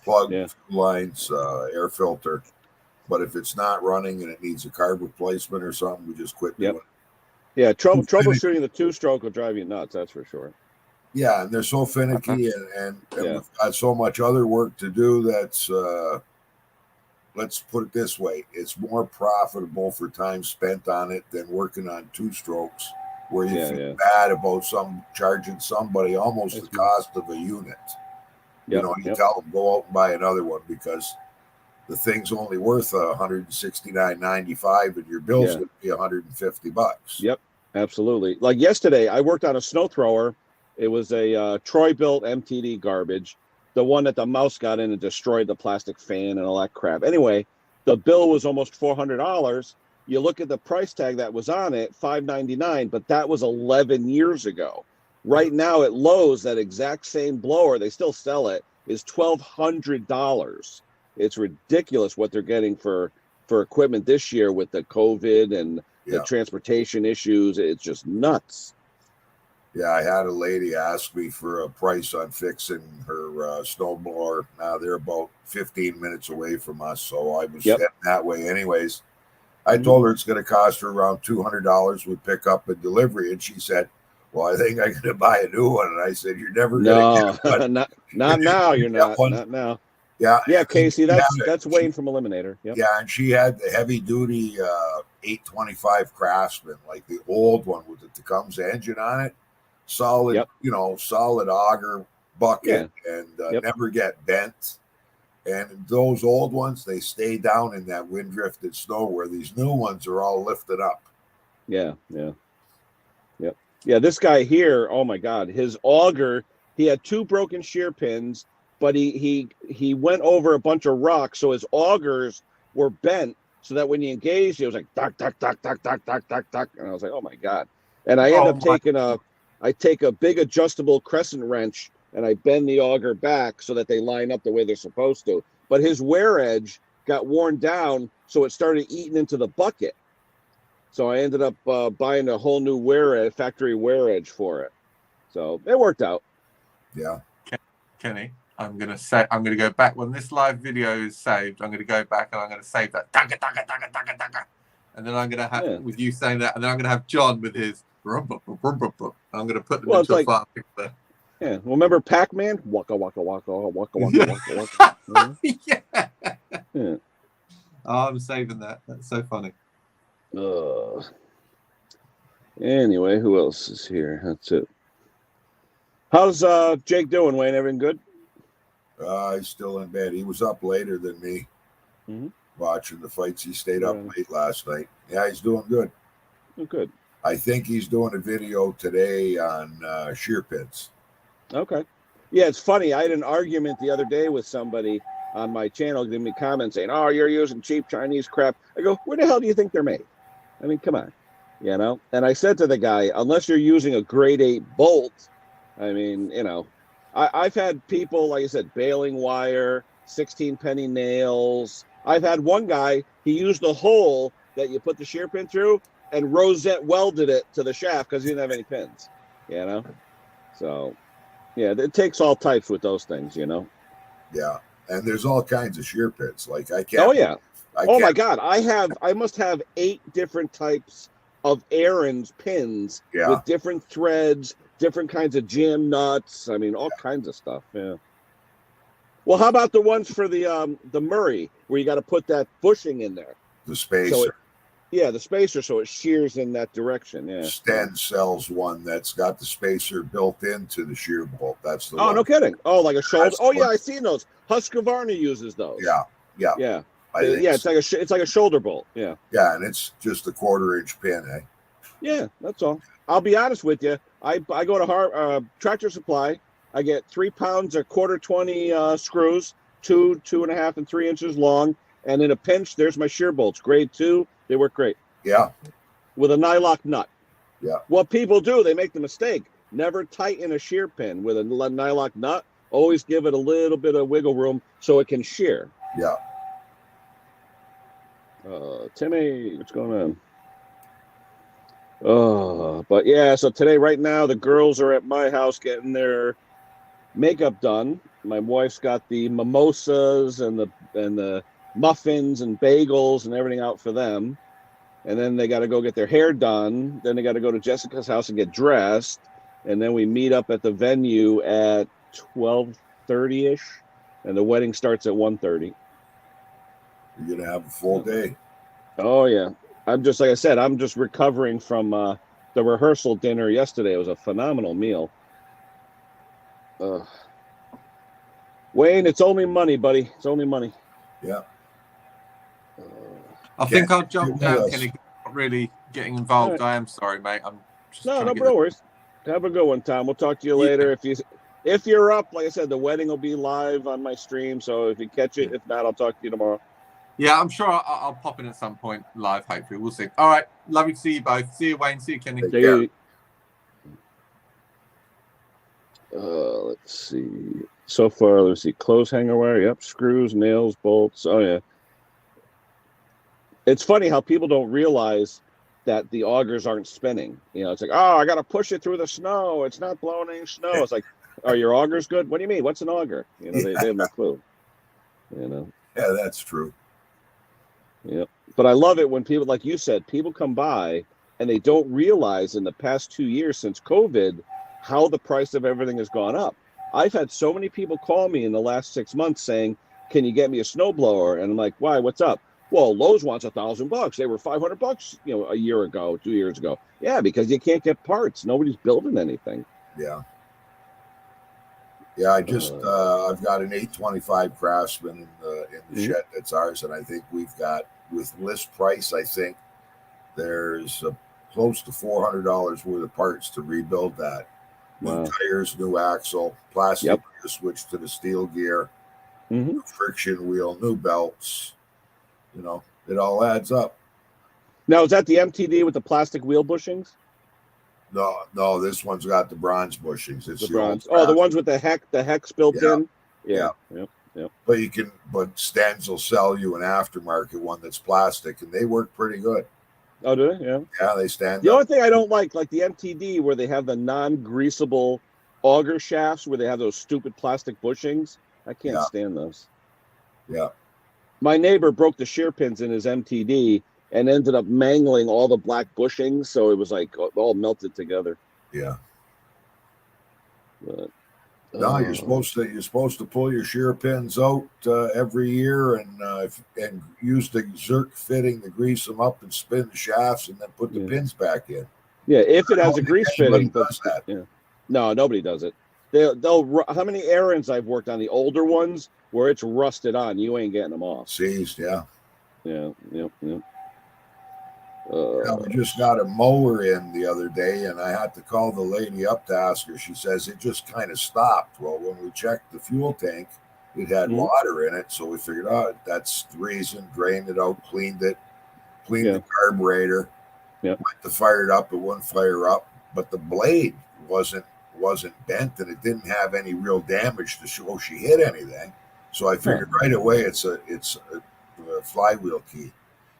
plug lines, air filter. But if it's not running and it needs a carb replacement or something, we just quit doing it. Yeah, troubleshooting the two-stroke will drive you nuts, that's for sure. Yeah, and they're so finicky, and we've got so much other work to do that's, let's put it this way, it's more profitable for time spent on it than working on two-strokes, where you feel bad about charging somebody almost the cost of a unit. You tell them, go out and buy another one because the thing's only worth $169.95, and your bill's going to be $150. Yep, absolutely. Like yesterday, I worked on a snow thrower. It was a Troy-built MTD garbage, the one that the mouse got in and destroyed the plastic fan and all that crap. Anyway, the bill was almost $400. You look at the price tag that was on it, $599, but that was 11 years ago. Right now at Lowe's, that exact same blower, they still sell it, is $1,200. It's ridiculous what they're getting for equipment this year with the COVID and the transportation issues. It's just nuts. Yeah, I had a lady ask me for a price on fixing her snowblower. Now they're about 15 minutes away from us, so I was heading that way anyways. I told her it's going to cost her around $200 with pickup and delivery, and she said, "Well, I think I'm going to buy a new one." And I said, "You're never going to get one. not now. You're not. Not now." Yeah, Casey, that's Wayne from Eliminator. Yep. Yeah, and she had the heavy duty 825 Craftsman, like the old one with the Tecumseh engine on it. Solid, solid auger bucket and never get bent. And those old ones, they stay down in that wind drifted snow, where these new ones are all lifted up. Yeah. This guy here, oh my God, his auger, he had 2 broken shear pins, but he went over a bunch of rocks, so his augers were bent, so that when you engaged, it was like duck, duck, duck, duck, duck, duck, duck, duck, and I was like, oh my God. And I end up taking I take a big adjustable crescent wrench and I bend the auger back so that they line up the way they're supposed to. But his wear edge got worn down, so it started eating into the bucket. So I ended up buying a whole new factory wear edge for it. So it worked out. Yeah. Kenny, I'm gonna go back when this live video is saved. I'm gonna go back and I'm gonna save that, and then I'm gonna have with you saying that, and then I'm gonna have John with his. I'm going to put them into a file picture. Yeah. Well, remember Pac-Man? Waka, waka, waka, waka, waka, waka, waka. Yeah. Oh, I'm saving that. That's so funny. Anyway, who else is here? That's it. How's Jake doing, Wayne? Everything good? He's still in bed. He was up later than me watching the fights. He stayed up late last night. Yeah, he's doing good. Oh, good. I think he's doing a video today on shear pins. Okay. Yeah, it's funny. I had an argument the other day with somebody on my channel giving me comments saying, "Oh, you're using cheap Chinese crap." I go, "Where the hell do you think they're made?" I mean, come on. And I said to the guy, unless you're using a grade 8 bolt, I mean, I've had people, like I said, baling wire, 16 penny nails. I've had one guy, he used the hole that you put the shear pin through and rosette welded it to the shaft because he didn't have any pins, So, yeah, it takes all types with those things, Yeah, and there's all kinds of shear pins. Like I can't. Oh yeah. My God, I must have 8 different types of Aaron's pins with different threads, different kinds of jam nuts. I mean, all kinds of stuff. Yeah. Well, how about the ones for the Murray where you got to put that bushing in there? The spacer. The spacer, so it shears in that direction. Yeah. Sten sells one that's got the spacer built into the shear bolt. That's the one. Oh, no kidding. Oh, like a shoulder. I've seen those. Husqvarna uses those. Yeah. It's like a shoulder bolt. Yeah. Yeah, and it's just a 1/4-inch pin, eh? Yeah, that's all. I'll be honest with you. I go to Tractor Supply. I get 3 pounds of 1/4-20 screws, 2, 2.5, and 3 inches long. And in a pinch, there's my shear bolts, grade 2. They work great. Yeah. With a nylock nut. Yeah. What people do, they make the mistake. Never tighten a shear pin with a nylock nut. Always give it a little bit of wiggle room so it can shear. Yeah. Timmy, what's going on? But yeah, so today, right now, the girls are at my house getting their makeup done. My wife's got the mimosas and the muffins and bagels and everything out for them. And then they got to go get their hair done. Then they got to go to Jessica's house and get dressed. And then we meet up at the venue at 12:30-ish. And the wedding starts at 1:30. You're going to have a full day. Oh, yeah. I'm just, like I said, I'm just recovering from the rehearsal dinner yesterday. It was a phenomenal meal. Wayne, it's only money, buddy. It's only money. Yeah. I think I'll jump down, Kenny. Not really getting involved. Right. I am sorry, mate. I'm just no worries. Have a good one, Tom. We'll talk to you later. If you're up, like I said, the wedding will be live on my stream. So if you catch it, if not, I'll talk to you tomorrow. Yeah, I'm sure I'll pop in at some point live. Hopefully, we'll see. All right, lovely to see you both. See you, Wayne. See you, Kenny. Let's see. So far, let's see. Clothes hanger wire. Yep. Screws, nails, bolts. Oh yeah. It's funny how people don't realize that the augers aren't spinning. You know, it's like, oh, I got to push it through the snow. It's not blowing any snow. It's like, are your augers good? What do you mean? What's an auger? You know, they have no clue. You know. Yeah, that's true. Yeah, but I love it when people, like you said, people come by and they don't realize in the past 2 years since COVID how the price of everything has gone up. I've had so many people call me in the last 6 months saying, "Can you get me a snowblower?" And I'm like, "Why? What's up?" Well, Lowe's wants $1,000. They were $500, you know, a year ago, 2 years ago. Yeah, because you can't get parts. Nobody's building anything. Yeah. Yeah, I just I've got an 825 Craftsman in the shed that's ours, and I think we've got, with list price, I think there's close to $400 worth of parts to rebuild that. New tires, new axle, plastic gear switch to the steel gear, friction wheel, new belts. You know, it all adds up. Now, is that the MTD with the plastic wheel bushings? No, this one's got the bronze bushings. It's the bronze. Oh, the ones with the hex built in. Yeah. Yep. But Stens will sell you an aftermarket one that's plastic, and they work pretty good. Oh, do they? Yeah. Yeah, they stand. The only thing I don't like the MTD, where they have the non-greasable auger shafts, where they have those stupid plastic bushings. I can't stand those. Yeah. My neighbor broke the shear pins in his MTD and ended up mangling all the black bushings, so it was like all melted together. Yeah. But, no, you're supposed to pull your shear pins out every year and use the Zerk fitting to grease them up and spin the shafts and then put the pins back in. Yeah, if it has a grease fitting. Does that. Yeah. No, nobody does it. They'll how many errands I've worked on, the older ones where it's rusted on, you ain't getting them off. Seized, yeah. Yeah. We just got a mower in the other day, and I had to call the lady up to ask her. She says it just kind of stopped. Well, when we checked the fuel tank, it had water in it, so we figured out that's the reason. Drained it out, cleaned the carburetor. Went to fire it up, it wouldn't fire up, but the blade wasn't bent, and it didn't have any real damage to show she hit anything. So I figured right away it's a flywheel key.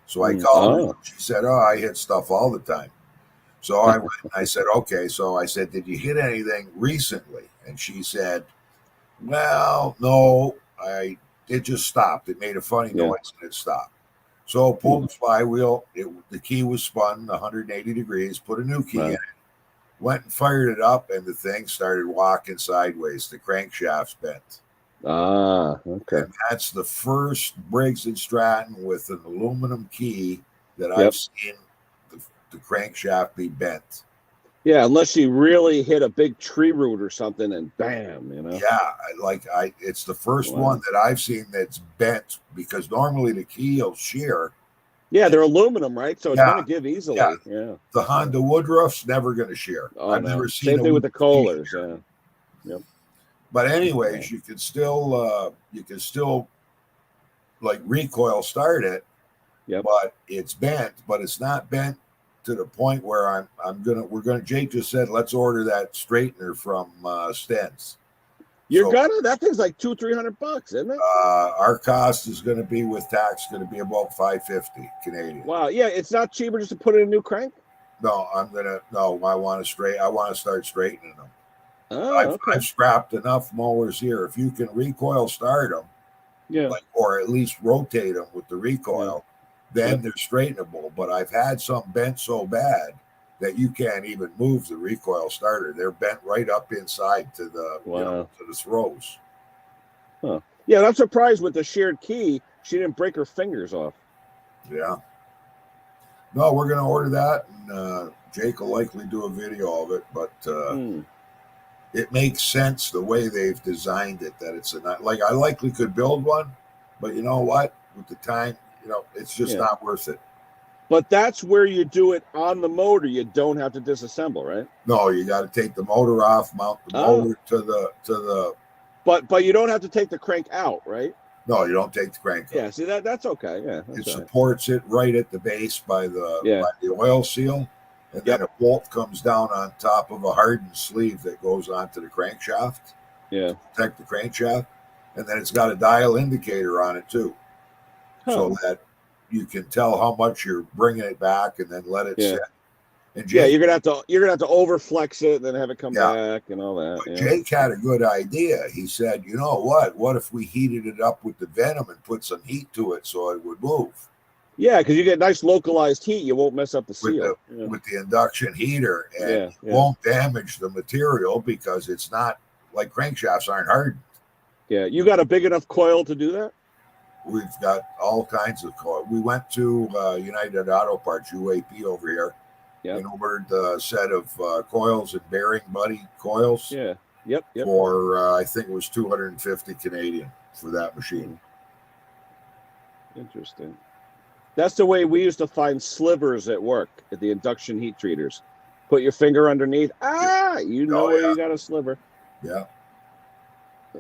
So I called her. She said, "Oh, I hit stuff all the time." So I went and I said, "Okay." So I said, "Did you hit anything recently?" And she said, "Well, no, it just stopped. It made a funny noise and it stopped." So I pulled the flywheel. The key was spun 180 degrees, put a new key in it, went and fired it up, and the thing started walking sideways. The crankshaft's bent. Okay. And that's the first Briggs & Stratton with an aluminum key that I've seen the crankshaft be bent. Yeah, unless you really hit a big tree root or something and bam, you know. Yeah, it's the first one that I've seen that's bent, because normally the key will shear. Yeah, they're aluminum, right? So it's going to give easily. Yeah. The Honda Woodruff's never going to shear. I've never seen same thing with the Kohlers. Yeah. Yep. But anyways, you can still like recoil start it. Yep. But it's bent, but it's not bent to the point where Jake just said, let's order that straightener from Stens. That thing's like $200-$300, isn't it? Our cost is going to be, with tax, going to be about $550 Canadian. Wow. Yeah, it's not cheaper just to put in a new crank. No, I want to start straightening them. Oh, I've scrapped enough mowers here. If you can recoil start them, or at least rotate them with the recoil, then they're straightenable. But I've had some bent so bad that you can't even move the recoil starter. They're bent right up inside to the to the throws. Huh. Yeah, I'm surprised with the sheared key she didn't break her fingers off. Yeah. No, we're gonna order that, and Jake will likely do a video of it, but it makes sense the way they've designed it. That it's I likely could build one, but you know what? With the time, it's just not worth it. But that's where you do it on the motor. You don't have to disassemble, right? No, you got to take the motor off, mount the motor to the. But you don't have to take the crank out, right? No, you don't take the crank out. Yeah, see that's okay. Yeah, it supports it right at the base by the oil seal, and then a bolt comes down on top of a hardened sleeve that goes onto the crankshaft. Yeah, to protect the crankshaft, and then it's got a dial indicator on it too, so that you can tell how much you're bringing it back, and then let it sit. And Yeah, Jake, you're gonna have to overflex it, and then have it come back and all that. but Jake had a good idea. He said, "You know what? What if we heated it up with the venom and put some heat to it so it would move?" Yeah, because you get nice localized heat, you won't mess up the seal with the induction heater, and it yeah. won't damage the material because it's not like crankshafts aren't hardened. Yeah, you got a big enough coil to do that? We've got all kinds of coil. We went to United Auto Parts, UAP over here, and ordered a set of coils and bearing buddy coils. Yeah. Yep. For I think it was 250 Canadian for that machine. Interesting. That's the way we used to find slivers at work at the induction heat treaters. Put your finger underneath. Where you got a sliver. Yeah. I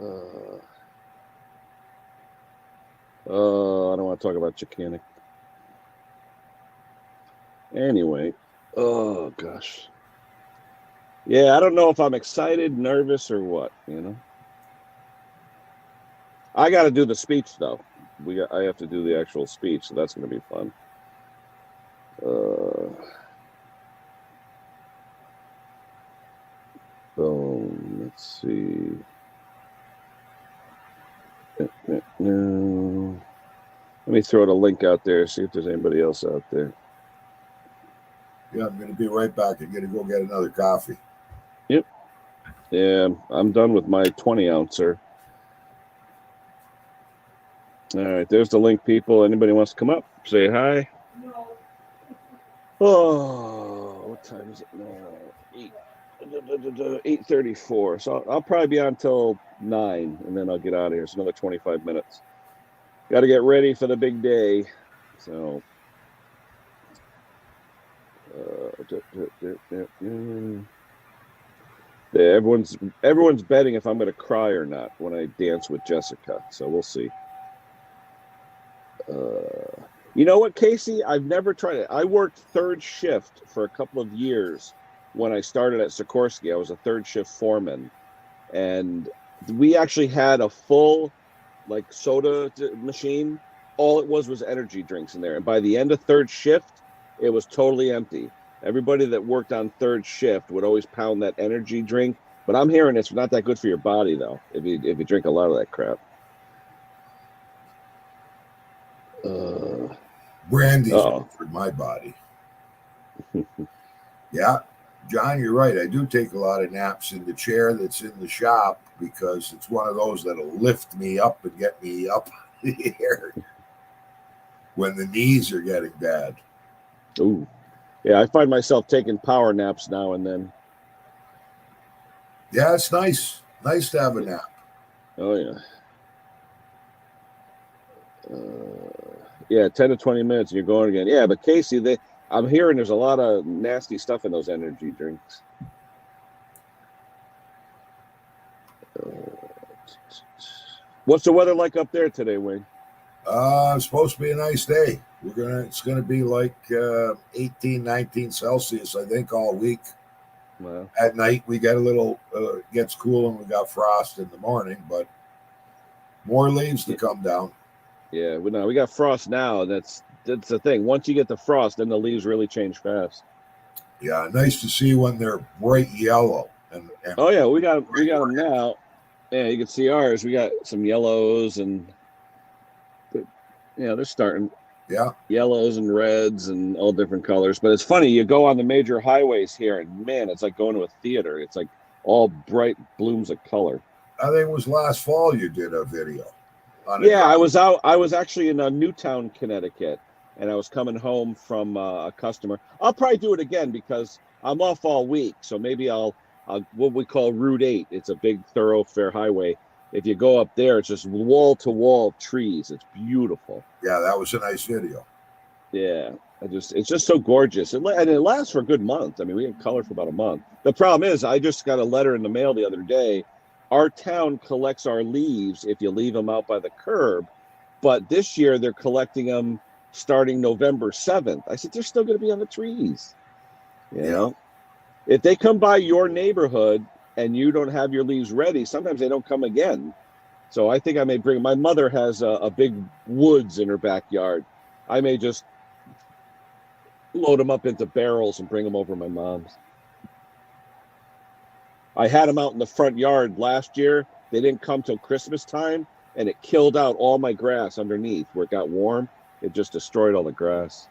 don't want to talk about Chicanic. Anyway. Oh, gosh. Yeah, I don't know if I'm excited, nervous, or what, I got to do the speech, though. I have to do the actual speech, so that's going to be fun. Let's see. No. Let me throw the link out there, see if there's anybody else out there. Yeah, I'm going to be right back. I'm going to go get another coffee. Yep. Yeah, I'm done with my 20-ouncer. All right, there's the link, people. Anybody wants to come up, say hi. No. Oh, what time is it now? 8:34. So I'll probably be on till 9, and then I'll get out of here. It's another 25 minutes. Got to get ready for the big day. So, yeah, everyone's betting if I'm going to cry or not when I dance with Jessica. So we'll see. You know what, Casey? I've never tried it. I worked third shift for a couple of years when I started at Sikorsky. I was a third shift foreman, and we actually had a full soda machine. All it was energy drinks in there, and by the end of third shift, it was totally empty. Everybody that worked on third shift would always pound that energy drink, but I'm hearing it's not that good for your body though if you drink a lot of that crap. Brandy's good for my body. Yeah, John, you're right. I do take a lot of naps in the chair that's in the shop because it's one of those that'll lift me up and get me up here when the knees are getting bad. Ooh. Yeah, I find myself taking power naps now and then. Yeah, it's nice. Nice to have a nap. Oh, yeah. Yeah, 10 to 20 minutes and you're going again. Yeah, but Casey, I'm hearing there's a lot of nasty stuff in those energy drinks. What's the weather like up there today, Wayne? It's supposed to be a nice day. It's gonna be like 18, 19 Celsius, I think, all week. Wow. At night we get a little gets cool and we got frost in the morning, but more leaves to come down. Yeah, we got frost now. That's the thing. Once you get the frost, then the leaves really change fast. Yeah, nice to see when they're bright yellow. And oh yeah, we got them now. Yeah, you can see ours. We got some yellows and they're starting. Yeah, yellows and reds and all different colors. But it's funny, you go on the major highways here, and man, it's like going to a theater. It's like all bright blooms of color. I think it was last fall you did a video. Yeah, I was actually in Newtown, Connecticut, and I was coming home from a customer. I'll probably do it again because I'm off all week. So maybe I'll what we call Route 8. It's a big thoroughfare highway. If you go up there, it's just wall to wall trees. It's beautiful. Yeah, that was a nice video. Yeah, it's just so gorgeous. And it lasts for a good month. I mean, we had color for about a month. The problem is, I just got a letter in the mail the other day. Our town collects our leaves if you leave them out by the curb, but this year they're collecting them starting November 7th. I said, they're still going to be on the trees. You know, if they come by your neighborhood and you don't have your leaves ready, sometimes they don't come again. So I think I may bring, my mother has a big woods in her backyard. I may just load them up into barrels and bring them over to my mom's. I had them out in the front yard last year. They didn't come till Christmas time, and it killed out all my grass underneath where it got warm. It just destroyed all the grass.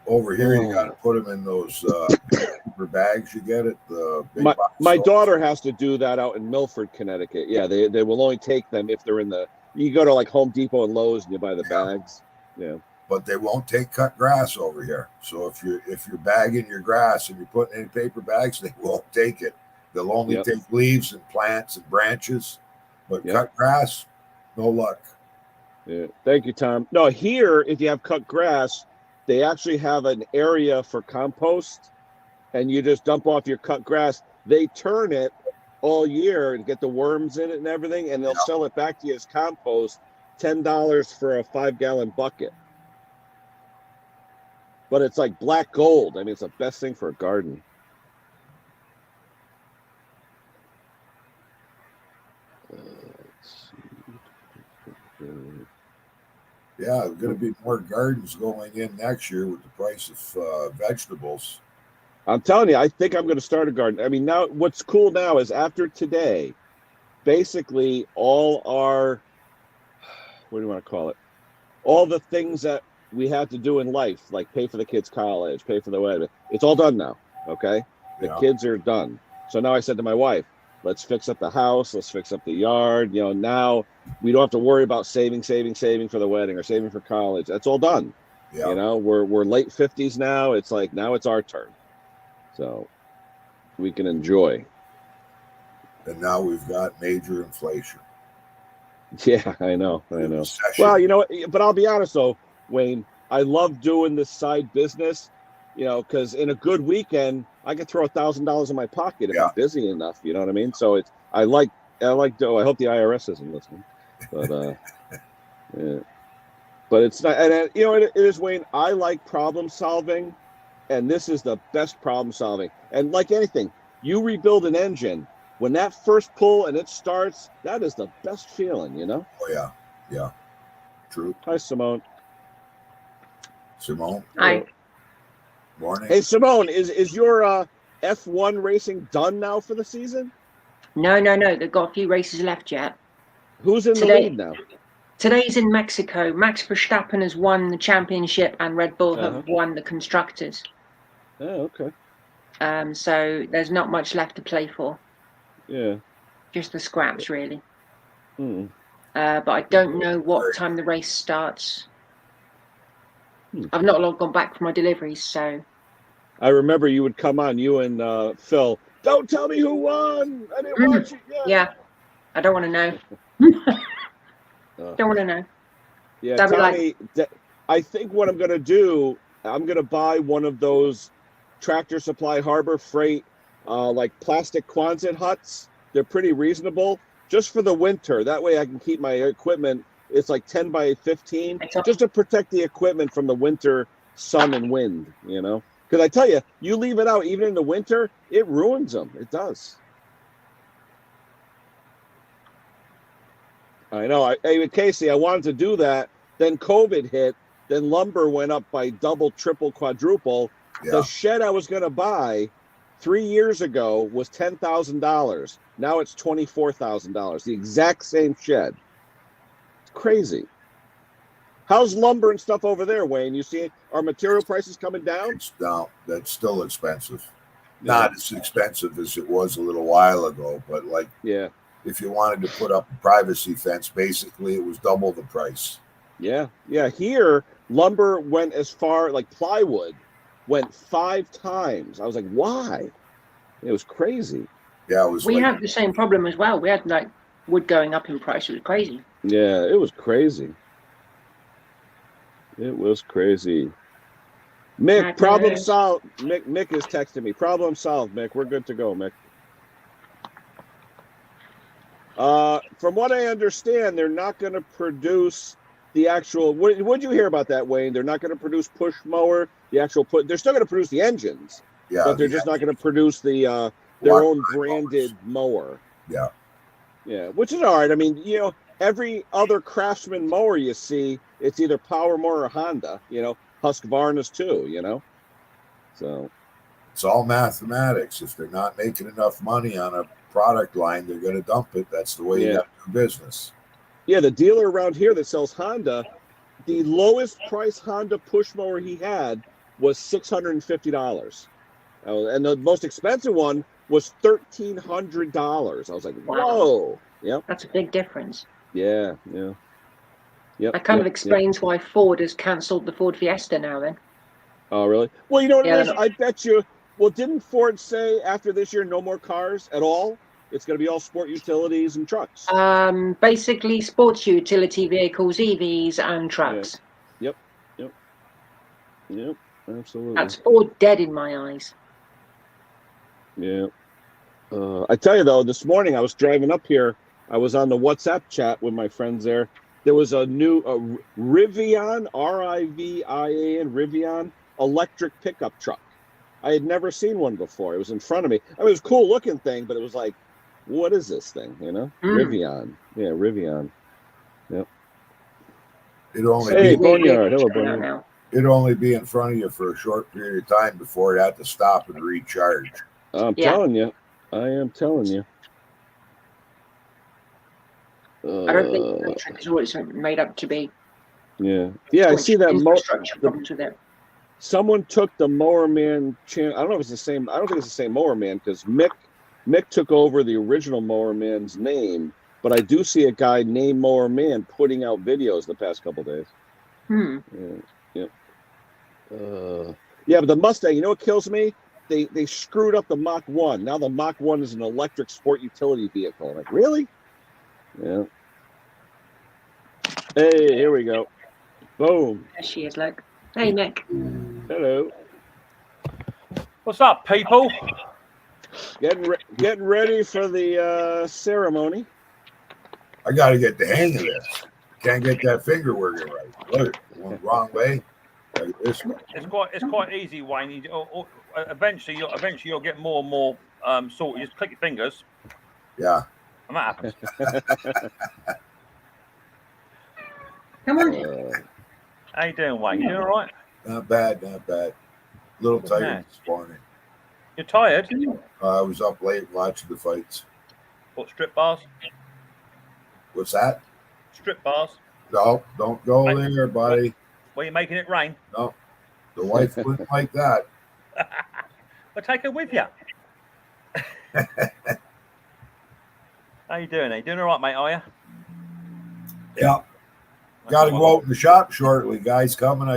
Over here, you got to put them in those paper bags you get at the big box my stores. daughter has to do that out in Milford, Connecticut. Yeah, they will only take them if they're in the. You go to like Home Depot and Lowe's and you buy the bags. Yeah. But they won't take cut grass over here. So if you're bagging your grass and you're putting in paper bags, they won't take it. They'll only take leaves and plants and branches. But cut grass, no luck. Yeah. Thank you, Tom. No, here, if you have cut grass, they actually have an area for compost, and you just dump off your cut grass. They turn it all year and get the worms in it and everything, and they'll sell it back to you as compost, $10 for a 5-gallon bucket. But it's like black gold. I mean, it's the best thing for a garden. Yeah, there's going to be more gardens going in next year with the price of vegetables. I'm telling you, I think I'm going to start a garden. I mean, now what's cool now is after today, basically all our, what do you want to call it? All the things that we have to do in life, like pay for the kids' college, pay for the wedding, it's all done now, okay? The kids are done. So now I said to my wife, let's fix up the house, let's fix up the yard. You know, now we don't have to worry about saving for the wedding or saving for college. That's all done. Yeah. You know, we're late 50s now. It's like now it's our turn. So we can enjoy. And now we've got major inflation. Yeah, I know. Well, you know, but I'll be honest though, Wayne, I love doing this side business, you know, because in a good weekend, I could throw $1,000 in my pocket if I'm busy enough. You know what I mean? So it's I like I hope the IRS isn't listening, but yeah. But it's not, and you know, it is, Wayne. I like problem solving, and this is the best problem solving. And like anything, you rebuild an engine when that first pull and it starts. That is the best feeling, you know. Oh yeah, true. Hi, Simone. Hi. Morning. Hey, Simone, is your F1 racing done now for the season? No. They've got a few races left yet. Who's in the lead now? Today's in Mexico. Max Verstappen has won the championship, and Red Bull have won the constructors. Oh, okay. So there's not much left to play for. Yeah. Just the scraps, really. But I don't know what time the race starts. I've not long gone back for my deliveries, so. I remember you would come on, you and Phil. Don't tell me who won. I didn't watch it yet. Yeah, I don't want to know. Don't want to know. Yeah, Tommy, I think what I'm going to do, I'm going to buy one of those Tractor Supply Harbor Freight, like plastic Quonset huts. They're pretty reasonable, just for the winter. That way I can keep my equipment. It's like 10 by 15, just to protect the equipment from the winter sun and wind, you know? Because I tell you, you leave it out even in the winter, it ruins them. It does. I know. Hey, Casey, I wanted to do that. Then COVID hit. Then lumber went up by double, triple, quadruple. Yeah. The shed I was going to buy 3 years ago was $10,000. Now it's $24,000. The exact same shed. Crazy. How's lumber and stuff over there, Wayne? You see, are material prices coming down? No, that's still expensive. Yeah. Not as expensive as it was a little while ago, but like, if you wanted to put up a privacy fence, basically it was double the price. Yeah. Here, lumber went as far, like plywood went 5 times. I was like, why? It was crazy. Yeah, it was. We had the same problem as well. We had like wood going up in price. It was crazy. Yeah, it was crazy. It was crazy. Mick, problem solved. Mick is texting me. Problem solved, Mick. We're good to go, Mick. From what I understand, they're not going to produce the actual. What'd you hear about that, Wayne? They're not going to produce push mower. The actual They're still going to produce the engines. Yeah, but they're just not going to produce the their own branded mower. Yeah. Yeah, which is all right. I mean, you know, every other Craftsman mower you see, it's either Power Mower or Honda. You know, Husqvarna's too. You know, so it's all mathematics. If they're not making enough money on a product line, they're going to dump it. That's the way you got to do business. Yeah, the dealer around here that sells Honda, the lowest price Honda push mower he had was $650. And the most expensive one was $1,300. I was like, whoa. Yep. That's a big difference. Yeah. Yep. That kind of explains why Ford has cancelled the Ford Fiesta now then. Oh, really? Well, you know what it is? I bet you. Well, didn't Ford say after this year, no more cars at all? It's going to be all sport utilities and trucks. Basically, sports utility vehicles, EVs, and trucks. Yep. Absolutely. That's Ford dead in my eyes. Yeah. I tell you, though, this morning I was driving up here. I was on the WhatsApp chat with my friends there. There was a new Rivian, R-I-V-I-A-N, Rivian electric pickup truck. I had never seen one before. It was in front of me. I mean, it was a cool looking thing, but it was like, what is this thing? You know, Rivian. Yeah, Rivian. Yep. It'd only Hey, be Boneyard. Hello, Boneyard. It'd only be in front of you for a short period of time before it had to stop and recharge. I'm telling you. I am telling you. I don't think electric is what it's made up to be. Yeah. I see that. Infrastructure problems with it. Someone took the Mower Man channel. I don't know if it's the same. I don't think it's the same Mower Man because Mick took over the original Mower Man's name, but I do see a guy named Mower Man putting out videos the past couple days. Yeah. But the Mustang, you know what kills me? They screwed up the Mach 1. Now the Mach 1 is an electric sport utility vehicle. I'm like, really? Yeah. Hey, here we go. Boom. There she is, look. Hey, Nick. Hello. What's up, people? Getting ready for the ceremony. I got to get the hang of this. Can't get that finger working right. Look, it went the wrong way. Like this way. It's quite easy, Wayne. Eventually you'll get more and more sorted. Just click your fingers. Yeah. And that happens. Come on. How you doing, Wayne? You doing all right? Not bad. A little tired this morning. You're tired? I was up late watching the fights. What, strip bars? What's that? Strip bars? No, don't go there, buddy. Were you making it rain? No, the wife wouldn't like that. Well, take her with you. How you doing? Are you doing all right, mate, are you? Yeah. Got to go out in the shop shortly. Guys coming.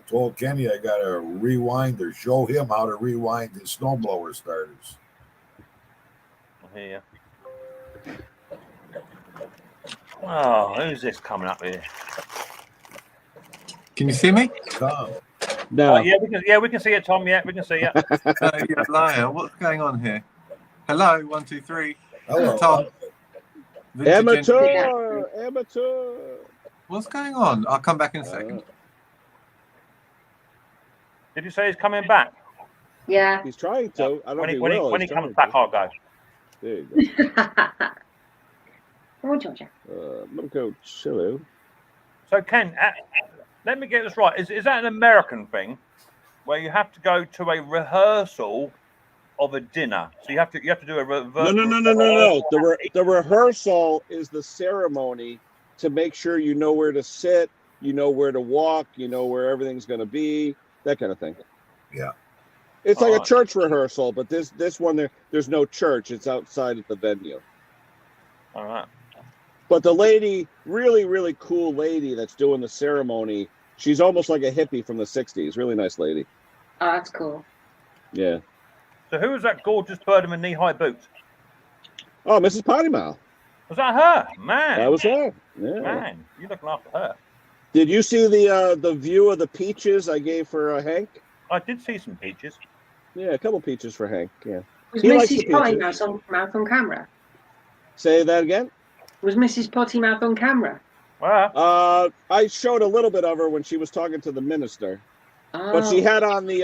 Told Kenny I got to rewind or show him how to rewind his snowblower starters. I hear you. Oh, who's this coming up here? Can you see me? Tom. No. We can see it, Tom. Yeah, we can see it. You liar. What's going on here? Hello, 1, 2, 3. Hello. Tom. Amateur. What's going on? I'll come back in a second. Did you say he's coming back? Yeah. He's trying to. I don't know when he comes back, I'll go. There you go. Come on, Georgia. I'm gonna go Chilo. So Ken, let me get this right. Is that an American thing where you have to go to a rehearsal of a dinner? So you have to do a rehearsal. No. The rehearsal is the ceremony to make sure you know where to sit, you know where to walk, you know where everything's going to be, that kind of thing. Yeah. It's like a church rehearsal, but this one there's no church. It's outside at the venue. All right. But the lady, really, really cool lady that's doing the ceremony, she's almost like a hippie from the 60s. Really nice lady. Oh, that's cool. Yeah. So who was that gorgeous bird in the knee-high boots? Oh, Mrs. Pottymouth. Was that her? Man. That was her. Yeah. Man, you looking after her. Did you see the view of the peaches I gave for Hank? I did see some peaches. Yeah, a couple peaches for Hank. Yeah. Was He likes Mrs. the Pottymouth on camera? Say that again? Was Mrs. Pottymouth on camera? Wow. I showed a little bit of her when she was talking to the minister, but she had on the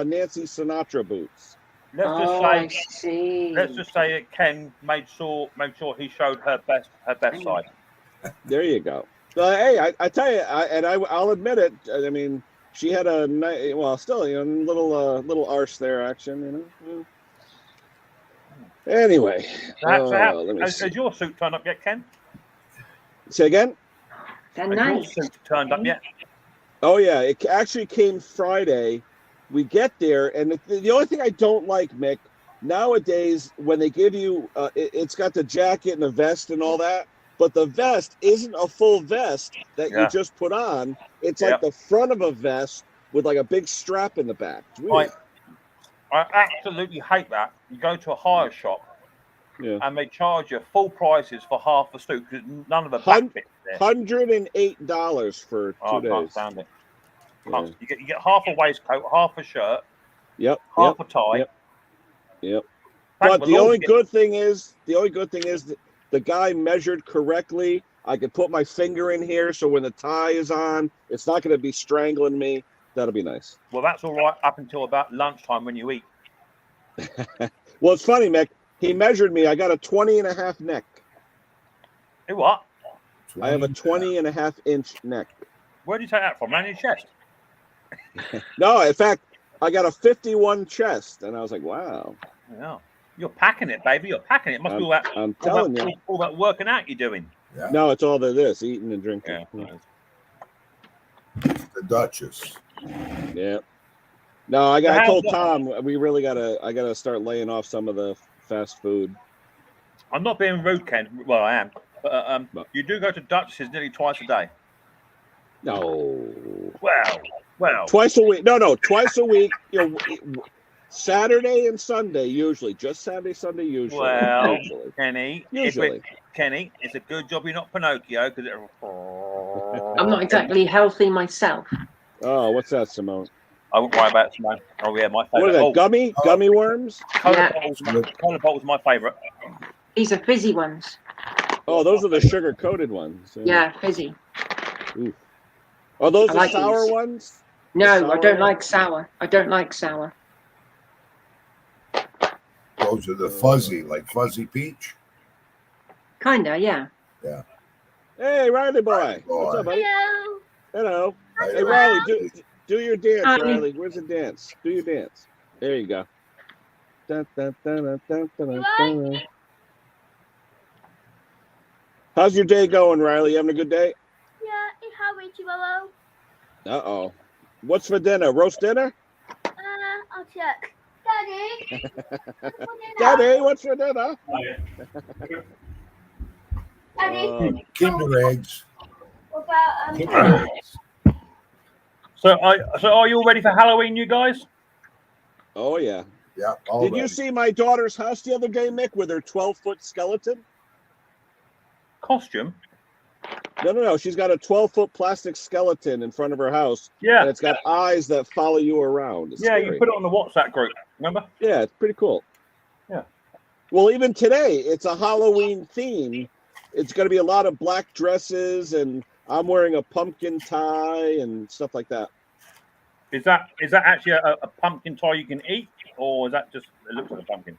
Nancy Sinatra boots. Let's just say that Ken made sure he showed her best side. There you go. Hey, I tell you, I'll admit it. I mean, she had a nice, well, still, little arse there action, Anyway, let me see. Has your suit turned up yet, Ken? Say again? They're Has nice. your suit turned up yet? Oh yeah, it actually came Friday. We get there, and the only thing I don't like, Mick, nowadays when they give you, it's got the jacket and the vest and all that, but the vest isn't a full vest that you just put on. It's like the front of a vest with like a big strap in the back. It's weird. I absolutely hate that. You go to a hire shop, and they charge you full prices for half the suit because none of the back bits there. $108 for 2 days. I can't stand it. You get half a waistcoat, half a shirt, half a tie. Yep. But the only good thing is the guy measured correctly. I could put my finger in here, so when the tie is on, it's not going to be strangling me. That'll be nice. Well, that's all right up until about lunchtime when you eat. Well, it's funny, Mick. He measured me. I got a 20.5 neck. Hey, what? I have a 20.5 inch neck. Where did you take that from? Around your chest? No, in fact, I got a 51 chest, and I was like, wow. Yeah. You're packing it, baby. You're packing it. It must be all that. I'm telling you. All that working out you're doing. Yeah. No, it's all this, eating and drinking. Yeah. The Duchess. Yeah. No, I told Tom I gotta start laying off some of the fast food. I'm not being rude, Ken. Well, I am. But you do go to Duchess's nearly twice a day. No. Well. Twice a week. No, twice a week. Saturday and Sunday usually. Just Saturday, Sunday usually. Well, usually. Kenny, it's a good job you're not Pinocchio because I'm not exactly healthy myself. Oh, what's that, Simone? I won't worry about it, Simone. Oh yeah, my favorite. What are that? Gummy worms? Cola bottle's my favorite. These are fizzy ones. Oh, those are the sugar-coated ones. Yeah, fizzy. Ooh. Are those the sour ones? No, I don't like sour. Those are the fuzzy, like fuzzy peach. Kinda, yeah. Yeah. Hey, Riley boy. What's up, buddy? Hello. Hey, Riley, do your dance, Riley. Where's the dance? Do your dance. There you go. How's your day going, Riley? You having a good day? Yeah, how are you, Uh-oh. What's for dinner? Roast dinner? I'll check. Daddy? Daddy, what's for dinner? Daddy? Kinder eggs. What about, Kinder eggs. So are you all ready for Halloween, you guys? Oh, yeah. Yeah. Did you see my daughter's house the other day, Mick, with her 12-foot skeleton? Costume? No. She's got a 12-foot plastic skeleton in front of her house. Yeah. And it's got eyes that follow you around. It's scary. You put it on the WhatsApp group, remember? Yeah, it's pretty cool. Yeah. Well, even today, it's a Halloween theme. It's going to be a lot of black dresses, and I'm wearing a pumpkin tie and stuff like that. Is that actually a pumpkin tie you can eat, or is that just it looks like a pumpkin?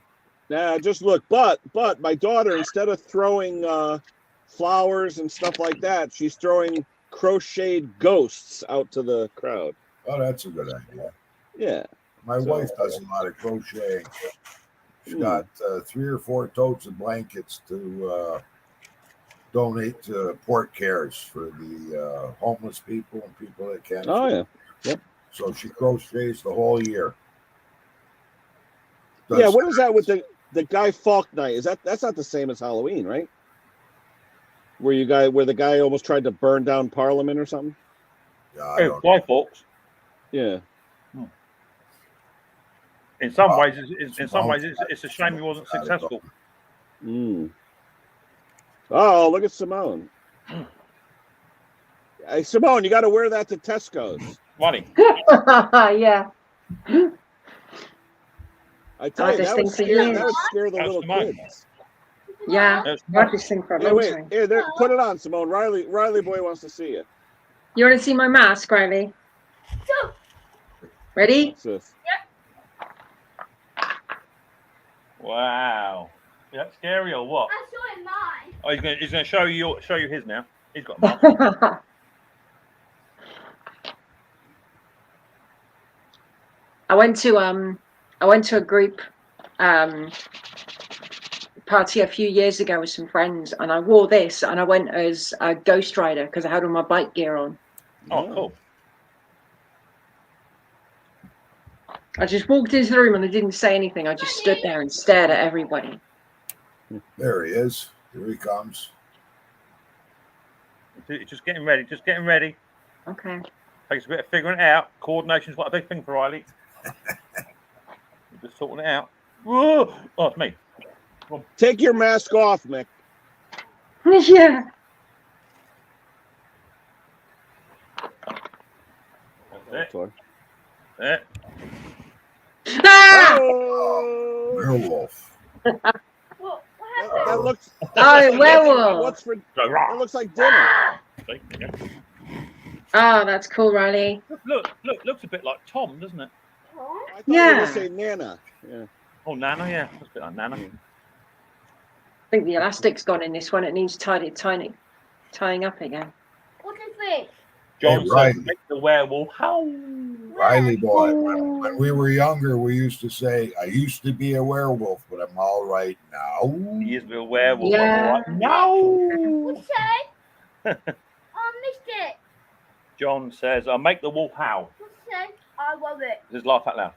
Nah, just look. But my daughter, instead of throwing flowers and stuff like that, she's throwing crocheted ghosts out to the crowd. Oh, that's a good idea. Yeah. My wife does a lot of crocheting. She got 3 or 4 totes of blankets to donate to Port Cares for the homeless people and people that can't. Oh, yeah. Yep. So she crochets the whole year. Yeah, what is that with the Guy Fawkes night? That's not the same as Halloween, right? Where the guy almost tried to burn down Parliament or something? Yeah, Guy Fawkes. Yeah. In some ways, it's a shame he wasn't successful. Oh, look at Simone. Hey, Simone, you got to wear that to Tesco's. Funny. Yeah. I tell you, that would scare the little kids. Yeah, I've this thing for a long time. Here, put it on, Simone. Riley boy wants to see it. You want to see my mask, Riley? Ready? Yep. Wow. Is that scary or what? I saw it mine. Oh, he's going to show you his now. He's got a mask. I went to a group party a few years ago with some friends, and I wore this, and I went as a Ghost Rider because I had all my bike gear on. Oh, cool. I just walked into the room and I didn't say anything. I just stood there and stared at everybody. There he is. Here he comes. Just getting ready. Just getting ready. Okay. Takes a bit of figuring it out. Coordination's quite a big thing for Riley. Just sorting it out. Whoa! Oh, it's me. Take your mask off, Mick. Yeah. That's it. There. Ah! Oh, Werewolf. What that happened? looks. Oh, werewolf. What's for? That looks like dinner. Oh, that's cool, Riley. Looks a bit like Tom, doesn't it? I thought Yeah. you were gonna say Nana. Yeah. Oh, Nana, yeah. Looks a bit like Nana. I think the elastic's gone in this one. It needs tying up again. What is this? John Hey, Riley. says, make the werewolf howl. Riley boy. When we were younger, we used to say, I used to be a werewolf, but I'm all right now. He is a werewolf. Yeah. I'm all right. No. What's that? I missed it. John says, I'll make the wolf howl. What's that? I love it. Just laugh out loud.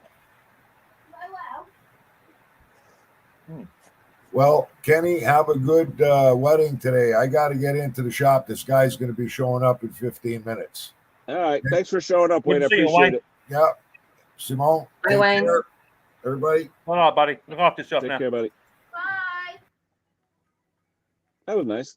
Well. Well, Kenny, have a good wedding today. I got to get into the shop. This guy's going to be showing up in 15 minutes. All right. Thanks for showing up, Wayne. I Good to see you, appreciate Wayne. it. Yeah. Simone, Bye, take Wayne. care. Everybody. All right, buddy. Look after yourself Take now. care, buddy. Bye. That was nice.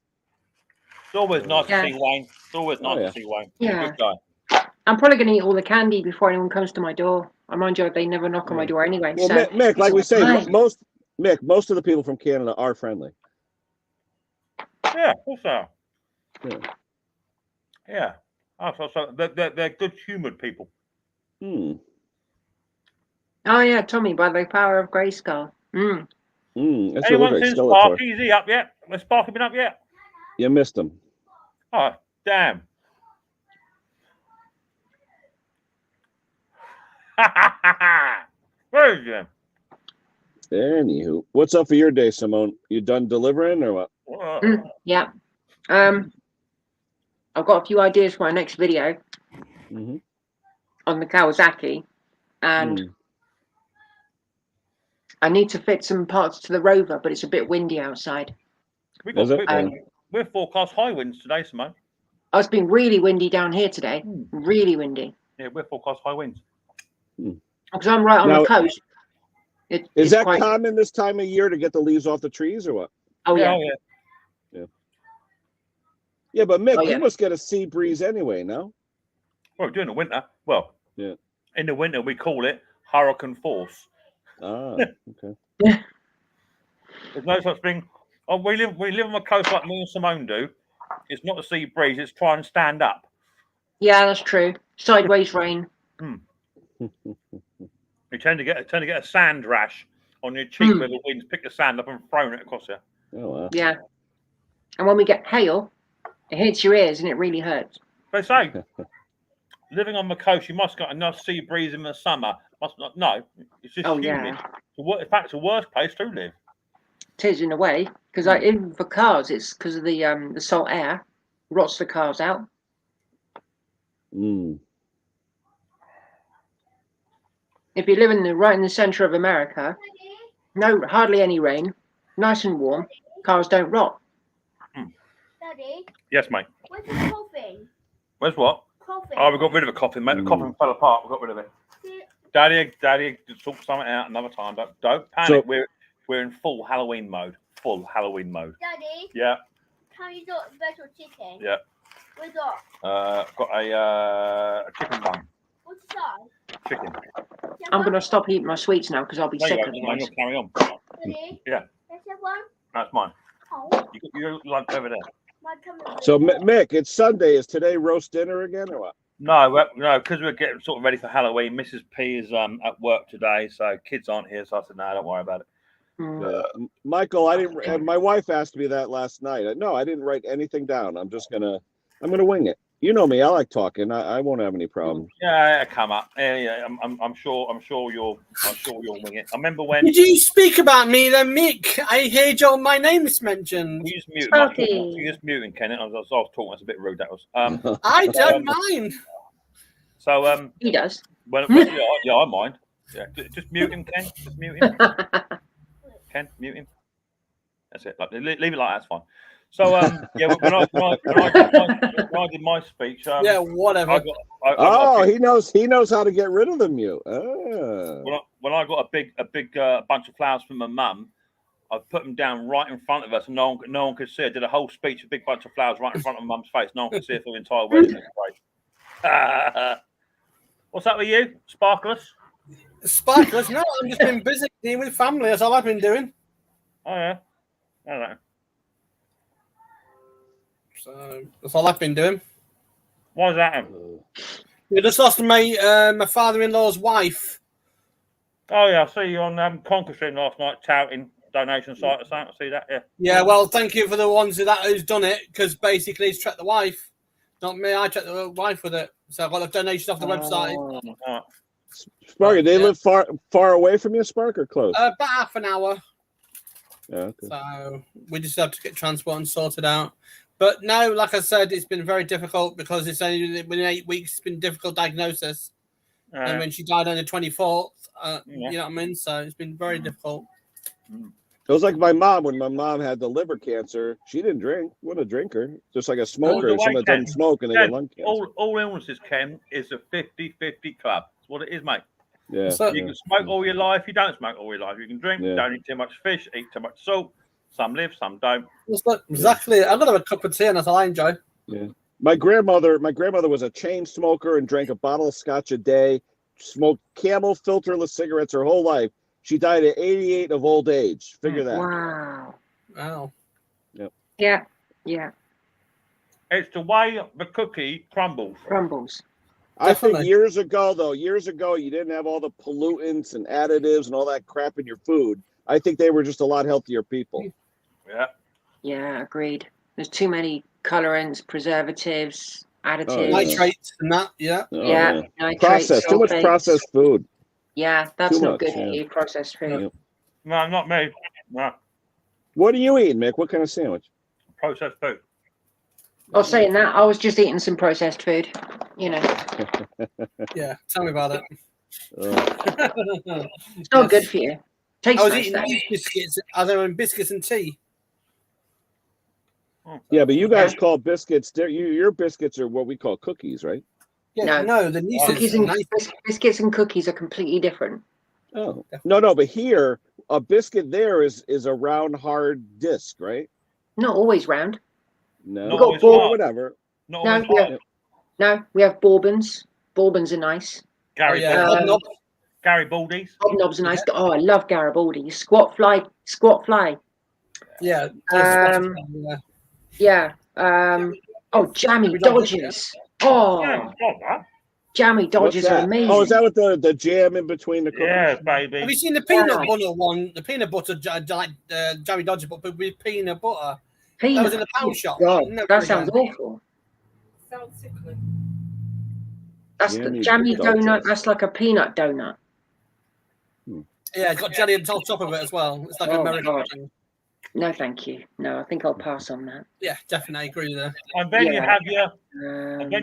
It's always nice Yeah. to see Wayne. It's always nice yeah. to see Wayne. He's Yeah. a good guy. I'm probably going to eat all the candy before anyone comes to my door. I mind you, they never knock on my door anyway. Well, So Mick, like we say, Hi. most of the people from Canada are friendly. Yeah, also. Yeah. Yeah. Oh, so they're good-humoured people. Hmm. Oh yeah, Tommy, by the power of Grayskull. That's what Anyone it looks seen like. Skeletor. Sparky? Is he up yet? Has Sparky been up yet? You missed him. Oh, damn. Where is he? Anywho, what's up for your day, Simone? You done delivering or what? Yeah. I've got a few ideas for my next video Mm-hmm. on the Kawasaki, and I need to fit some parts to the Rover, but it's a bit windy outside. Is it? We're forecast high winds today, Simone. Oh, it's been really windy down here today. Really windy. Yeah, we're forecast high winds. Because I'm right on Now, the coast. Is it's that quite common this time of year to get the leaves off the trees or what? Oh yeah. Yeah, but Mick, Oh, yeah. you must get a sea breeze anyway, no? Well, during the winter. Well, Yeah. in the winter we call it hurricane force. Ah, okay. There's no such thing. Oh, we live on the coast like me and Simone do. It's not a sea breeze. It's try and stand up. Yeah, that's true. Sideways rain. You tend to get a sand rash on your cheek where the winds pick the sand up and thrown it across you. Oh, wow. Yeah. And when we get hail, it hits your ears and it really hurts. They say living on the coast, you must get enough sea breeze in the summer. Must not. No, it's just humid. Yeah. In fact, it's the worst place to live. It is in a way, because even for cars, it's because of the salt air rots the cars out. If you live right in the center of America, hardly any rain, nice and warm, cars don't rot. Daddy, Yes, mate. where's the coffee? Where's what? Coffee. Oh, we got rid of a coffin, mate. The coffin fell apart. We got rid of it. Daddy, just sort something out another time. Don't panic. We're in full Halloween mode. Full Halloween mode. Daddy, Yeah. can you do special chicken? Yeah. Where's that? Got a chicken bun. What's that? Chicken. I'm going to stop eating my sweets now because I'll be No, sick you of won't. this. You'll carry on. Daddy? Yeah. There's that one? That's mine. Oh, You got your lunch over there. my camera. So, Mick, it's Sunday. Is today roast dinner again or what? No, because we're getting sort of ready for Halloween. Mrs. P is at work today, so kids aren't here. So I said, no, don't worry about it. Michael, I didn't. My wife asked me that last night. No, I didn't write anything down. I'm just gonna I'm gonna wing it. You know me. I like talking. I won't have any problems. Yeah, come up. Yeah. I'm sure you'll wing it. I remember when Did you speak about me then, Mick? I heard my name is mentioned. you just muted. Sparky. You just muting, Kenneth. I was talking. That's a bit rude. That was. I don't mind. So He does. yeah, I mind. Yeah, just mute him, Ken. Just mute him. Ken, mute him. That's it. Like, leave it like that's fine. So yeah, when I did my speech, yeah, whatever. He knows how to get rid of the mute. Oh. When I got a big bunch of flowers from my mum, I put them down right in front of us, and no one could see. I did a whole speech, a big bunch of flowers right in front of my mum's face. No one could see it for the entire wedding. What's that with you, Sparkless? Sparkless? No, I've just been busy dealing with family. That's all I've been doing. Oh yeah, I don't know. So that's all I've been doing. Why is that? We just lost my father-in-law's wife. Oh yeah, I see you on Conquer Stream last night touting donation site or something. I see that. Yeah. Yeah, well, thank you for the ones who's done it, because basically it's tracked the wife, not me. I tracked the wife with it, so I got the donations off the website. Right. Sparky, they live far away from you, Spark, or close? About half an hour. Yeah, okay. So we just have to get transport and sorted out. But no, like I said, it's been very difficult because it's only been 8 weeks. It's been a difficult diagnosis. And when she died on the 24th, you know what I mean? So it's been very difficult. It was like my mom. When my mom had the liver cancer, she didn't drink. What a drinker. Just like a smoker. Someone that doesn't smoke and they get lung cancer. All illnesses, Ken, is a 50-50 club. That's what it is, mate. Yeah. You can smoke all your life. You don't smoke all your life. You can drink. Yeah. Don't eat too much fish. Eat too much salt. Some live, some don't. Exactly. I'm gonna have a cup of tea, and that's all I enjoy. Yeah. My grandmother was a chain smoker and drank a bottle of scotch a day. Smoked Camel filterless cigarettes her whole life. She died at 88 of old age. Figure that. Wow. Yep. Yeah. It's the way the cookie crumbles. I think years ago, you didn't have all the pollutants and additives and all that crap in your food. I think they were just a lot healthier people. Yeah. Yeah, agreed. There's too many colorants, preservatives, additives. Nitrates and that, yeah. Nitrates, too much processed food. Yeah, that's Too not much, good for you, processed food. Yep. No, not me. No. What are you eating, Mick? What kind of sandwich? Processed food. I was saying that. I was just eating some processed food, you know. Yeah, tell me about it. It's not good for you. Tastes I was nice, eating though. these biscuits. I don't know, biscuits and tea. Yeah, but you guys call biscuits. Your biscuits are what we call cookies, right? Yeah, no, the nieces. Biscuits and cookies are completely different. Oh no, but here a biscuit there is a round, hard disc, right? Not always round. No, We've got whatever. No, we have bourbons. Bourbons are nice. Gary Baldies. Hobnobs are nice. Oh, I love Garibaldi. Squat fly. Yeah. Yeah. Jammy Dodgers. Oh, Jammy Dodgers are amazing. Oh, is that with the jam in between the cookies? Yeah, baby. Have you seen the peanut butter one? The peanut butter, like Jammy Dodger, but with peanut butter. That was in the pound shop. God, that sounds awful. Sounds sickly. That's the jammy donut. That's like a peanut donut. Yeah, it's got jelly on top of it as well. It's like an American thing. No, thank you. No, I think I'll pass on that. Yeah, definitely agree there. And then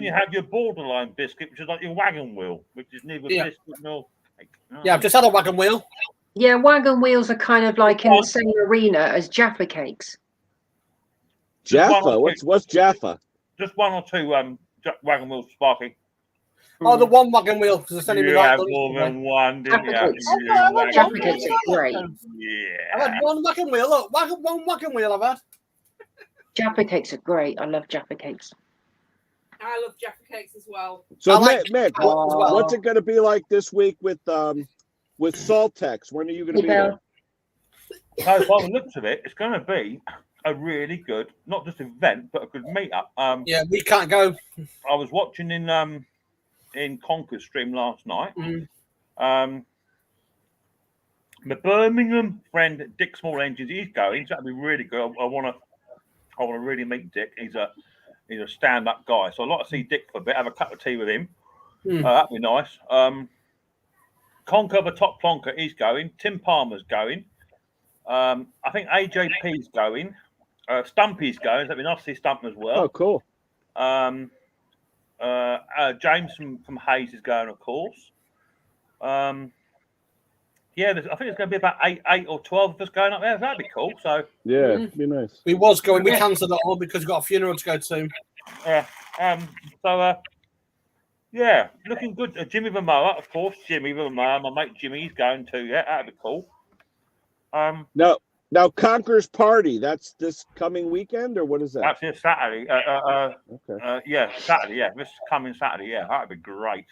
you have your borderline biscuit, which is like your wagon wheel, which is neither biscuit nor cake. Yeah, I've just had a wagon wheel. Yeah, wagon wheels are kind of like in the same arena as Jaffa cakes. Jaffa? What's Jaffa? Just one or two wagon wheels, Sparky. Oh, the one wagon wheel, because it's only had more than one, didn't you? Jaffa cakes are great. Yeah. I've had one wagon wheel. Look, one wagon wheel I've had. Jaffa cakes are great. I love Jaffa cakes. I love Jaffa cakes as well. So, Mick, what's it going to be like this week with Saltex? When are you going to be there? So, by the looks of it, it's going to be a really good, not just event, but a good meetup. Yeah, we can't go. I was watching in Conquer's stream last night. My Birmingham friend Dick Small Engines, he's going. So that'll be really good. I want to really meet Dick. He's He's a stand-up guy, so I'd like to see Dick for a bit. Have a cup of tea with him. Hmm. That'd be nice. Conker the top plonker is going. Tim Palmer's going. I think AJP's going. Stumpy's going. That'd be nice to see Stump as well. Oh, cool. James from Hayes is going, of course. Yeah, I think it's going to be about 8 or 12 of us going up there. That'd be cool. So yeah, it'd be nice. We was going. We cancelled it all because we've got a funeral to go to. Yeah. Yeah, looking good. Jimmy the Mower, of course. Jimmy the Mower, my mate Jimmy, he's going too. Yeah, that'd be cool. Now Conker's Party. That's this coming weekend, or what is that? That's this Saturday. Okay. Yeah, Saturday. Yeah, this coming Saturday. Yeah, that'd be great.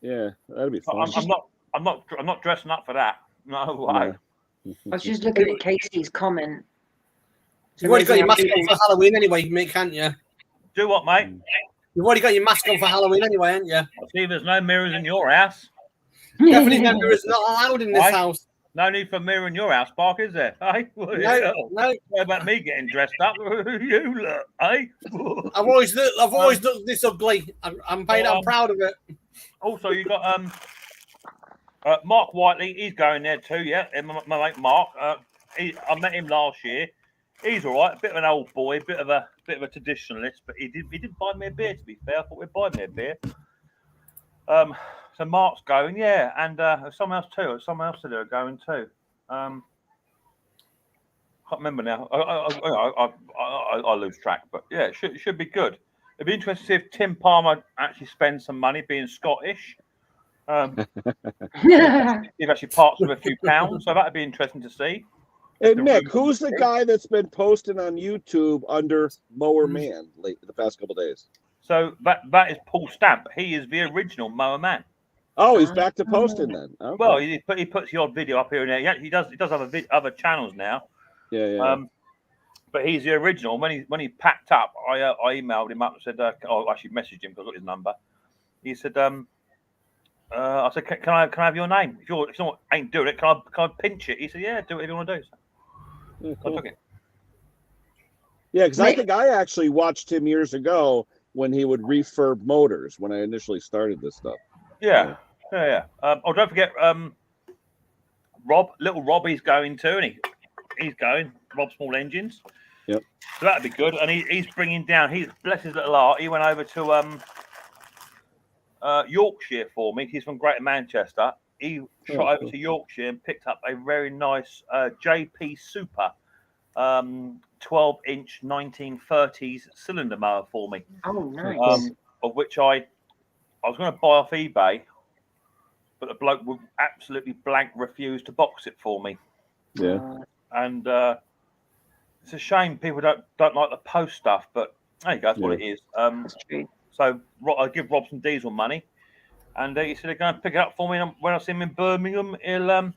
Yeah, that'd be fun. I'm not dressing up for that. No way. I was just looking at Casey's comment. You've already got your mask on for Halloween anyway, mate, can't you? Do what, mate? You've already got your mask on for Halloween anyway, haven't you? I see there's no mirrors in your house. Definitely no mirrors not allowed in this house. No need for a mirror in your house, Park, is there? Hey? No. What about me getting dressed up? You look, eh? I've always looked this ugly. I'm proud of it. Also, you got Mark Whiteley. He's going there too. Yeah, my mate Mark. I met him last year. He's all right. A bit of an old boy, a bit of a traditionalist, but he did buy me a beer. To be fair, I thought we'd buy me a beer. So Mark's going, yeah, and someone else too. Someone else said they were going too. Can't remember now. I lose track, but yeah, it should be good. It'd be interesting to see if Tim Palmer actually spends some money being Scottish. He actually parts with a few pounds, so that'd be interesting to see. Hey Nick, who's the guy that's been posting on YouTube under Mower Man the past couple of days? So that is Paul Stamp. He is the original Mower Man. Oh, he's back to posting then. Okay. Well, he puts the odd video up here and there. Yeah, he does have other channels now. Yeah. But he's the original. When he packed up, I emailed him up and said, I actually messaged him because I got his number. He said, I said, can I have your name? If someone ain't doing it, can I pinch it? He said, yeah, do whatever you want to do. So yeah, cool. I took it. Yeah, because I think I actually watched him years ago when he would refurb motors when I initially started this stuff. Yeah. Oh, don't forget, little Robbie's going too, and he's going. Rob Small Engines. Yep. So that'd be good. And he's bringing down. He's bless his little heart. He went over to Yorkshire for me. He's from Greater Manchester. He shot over to Yorkshire and picked up a very nice JP Super 12-inch 1930s cylinder mower for me. Oh, nice. Of which I was going to buy off eBay, but the bloke would absolutely blank refuse to box it for me. Yeah. And it's a shame people don't like the post stuff, but there you go. That's what it is. That's true. So I give Rob some diesel money, and he said they're going to pick it up for me. And when I see him in Birmingham, he'll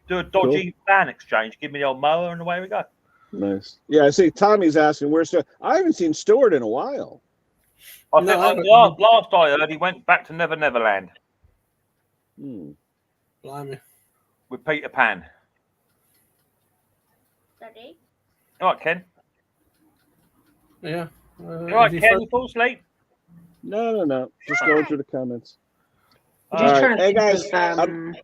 do a dodgy van exchange, give me the old mower, and away we go. Nice. Yeah, I see. Tommy's asking where's Stuart. I haven't seen Stuart in a while. I think last I heard, he went back to Neverland. Blimey. With Peter Pan. Daddy? All right, Ken. Yeah. All right, Ken. You fall asleep? No. Just going through the comments. Hey guys, I'm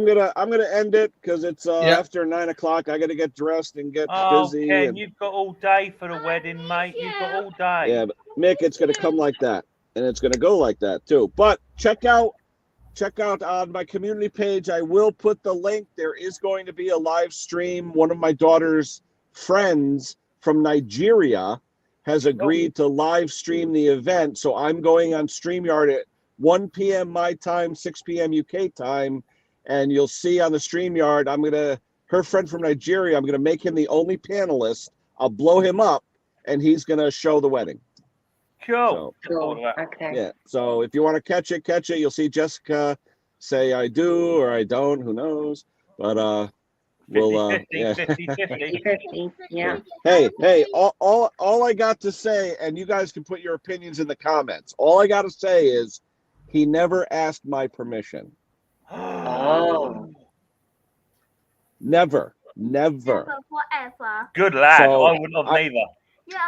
gonna end it because it's after 9 o'clock. I got to get dressed and get busy. Ken, you've got all day for the wedding, mate. You've got all day. Yeah, but Mick, it's gonna come like that, and it's gonna go like that too. But check out on my community page. I will put the link. There is going to be a live stream. One of my daughter's friends from Nigeria has agreed to live stream the event, so I'm going on StreamYard at 1 p.m. my time, 6 p.m. UK time. And you'll see on the StreamYard, her friend from Nigeria, I'm going to make him the only panelist. I'll blow him up, and he's going to show the wedding. Cool. Okay. Yeah. So if you want to catch it. You'll see Jessica say I do or I don't. Who knows? But we'll 50-50. Yeah. Hey. All I got to say, and you guys can put your opinions in the comments. All I got to say is he never asked my permission. Oh. Never. Forever. Good lad. So, I wouldn't have neither.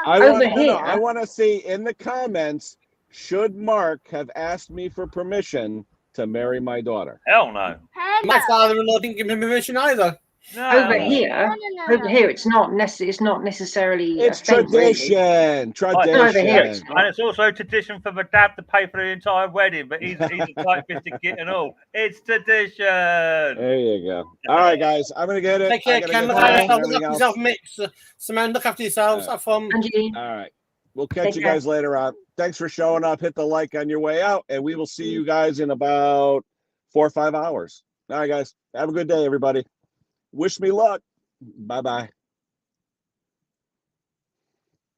I want to see in the comments, should Mark have asked me for permission to marry my daughter? Hell no. My father-in-law didn't give me permission either. No. Over here, it's not necessarily. It's a thing, tradition. Really. Tradition. Over here, it's And it's also tradition for the dad to pay for the entire wedding, but he's a tight-fisted git and all. It's tradition. There you go. All right, guys. I'm gonna get it. Take care, Ken. Look after yourself, Mix. Simone, look after yourselves. Have fun. All right. We'll catch you guys later on. Thanks for showing up. Hit the like on your way out, and we will see you guys in about 4 or 5 hours. All right, guys. Have a good day, everybody. Wish me luck. Bye-bye.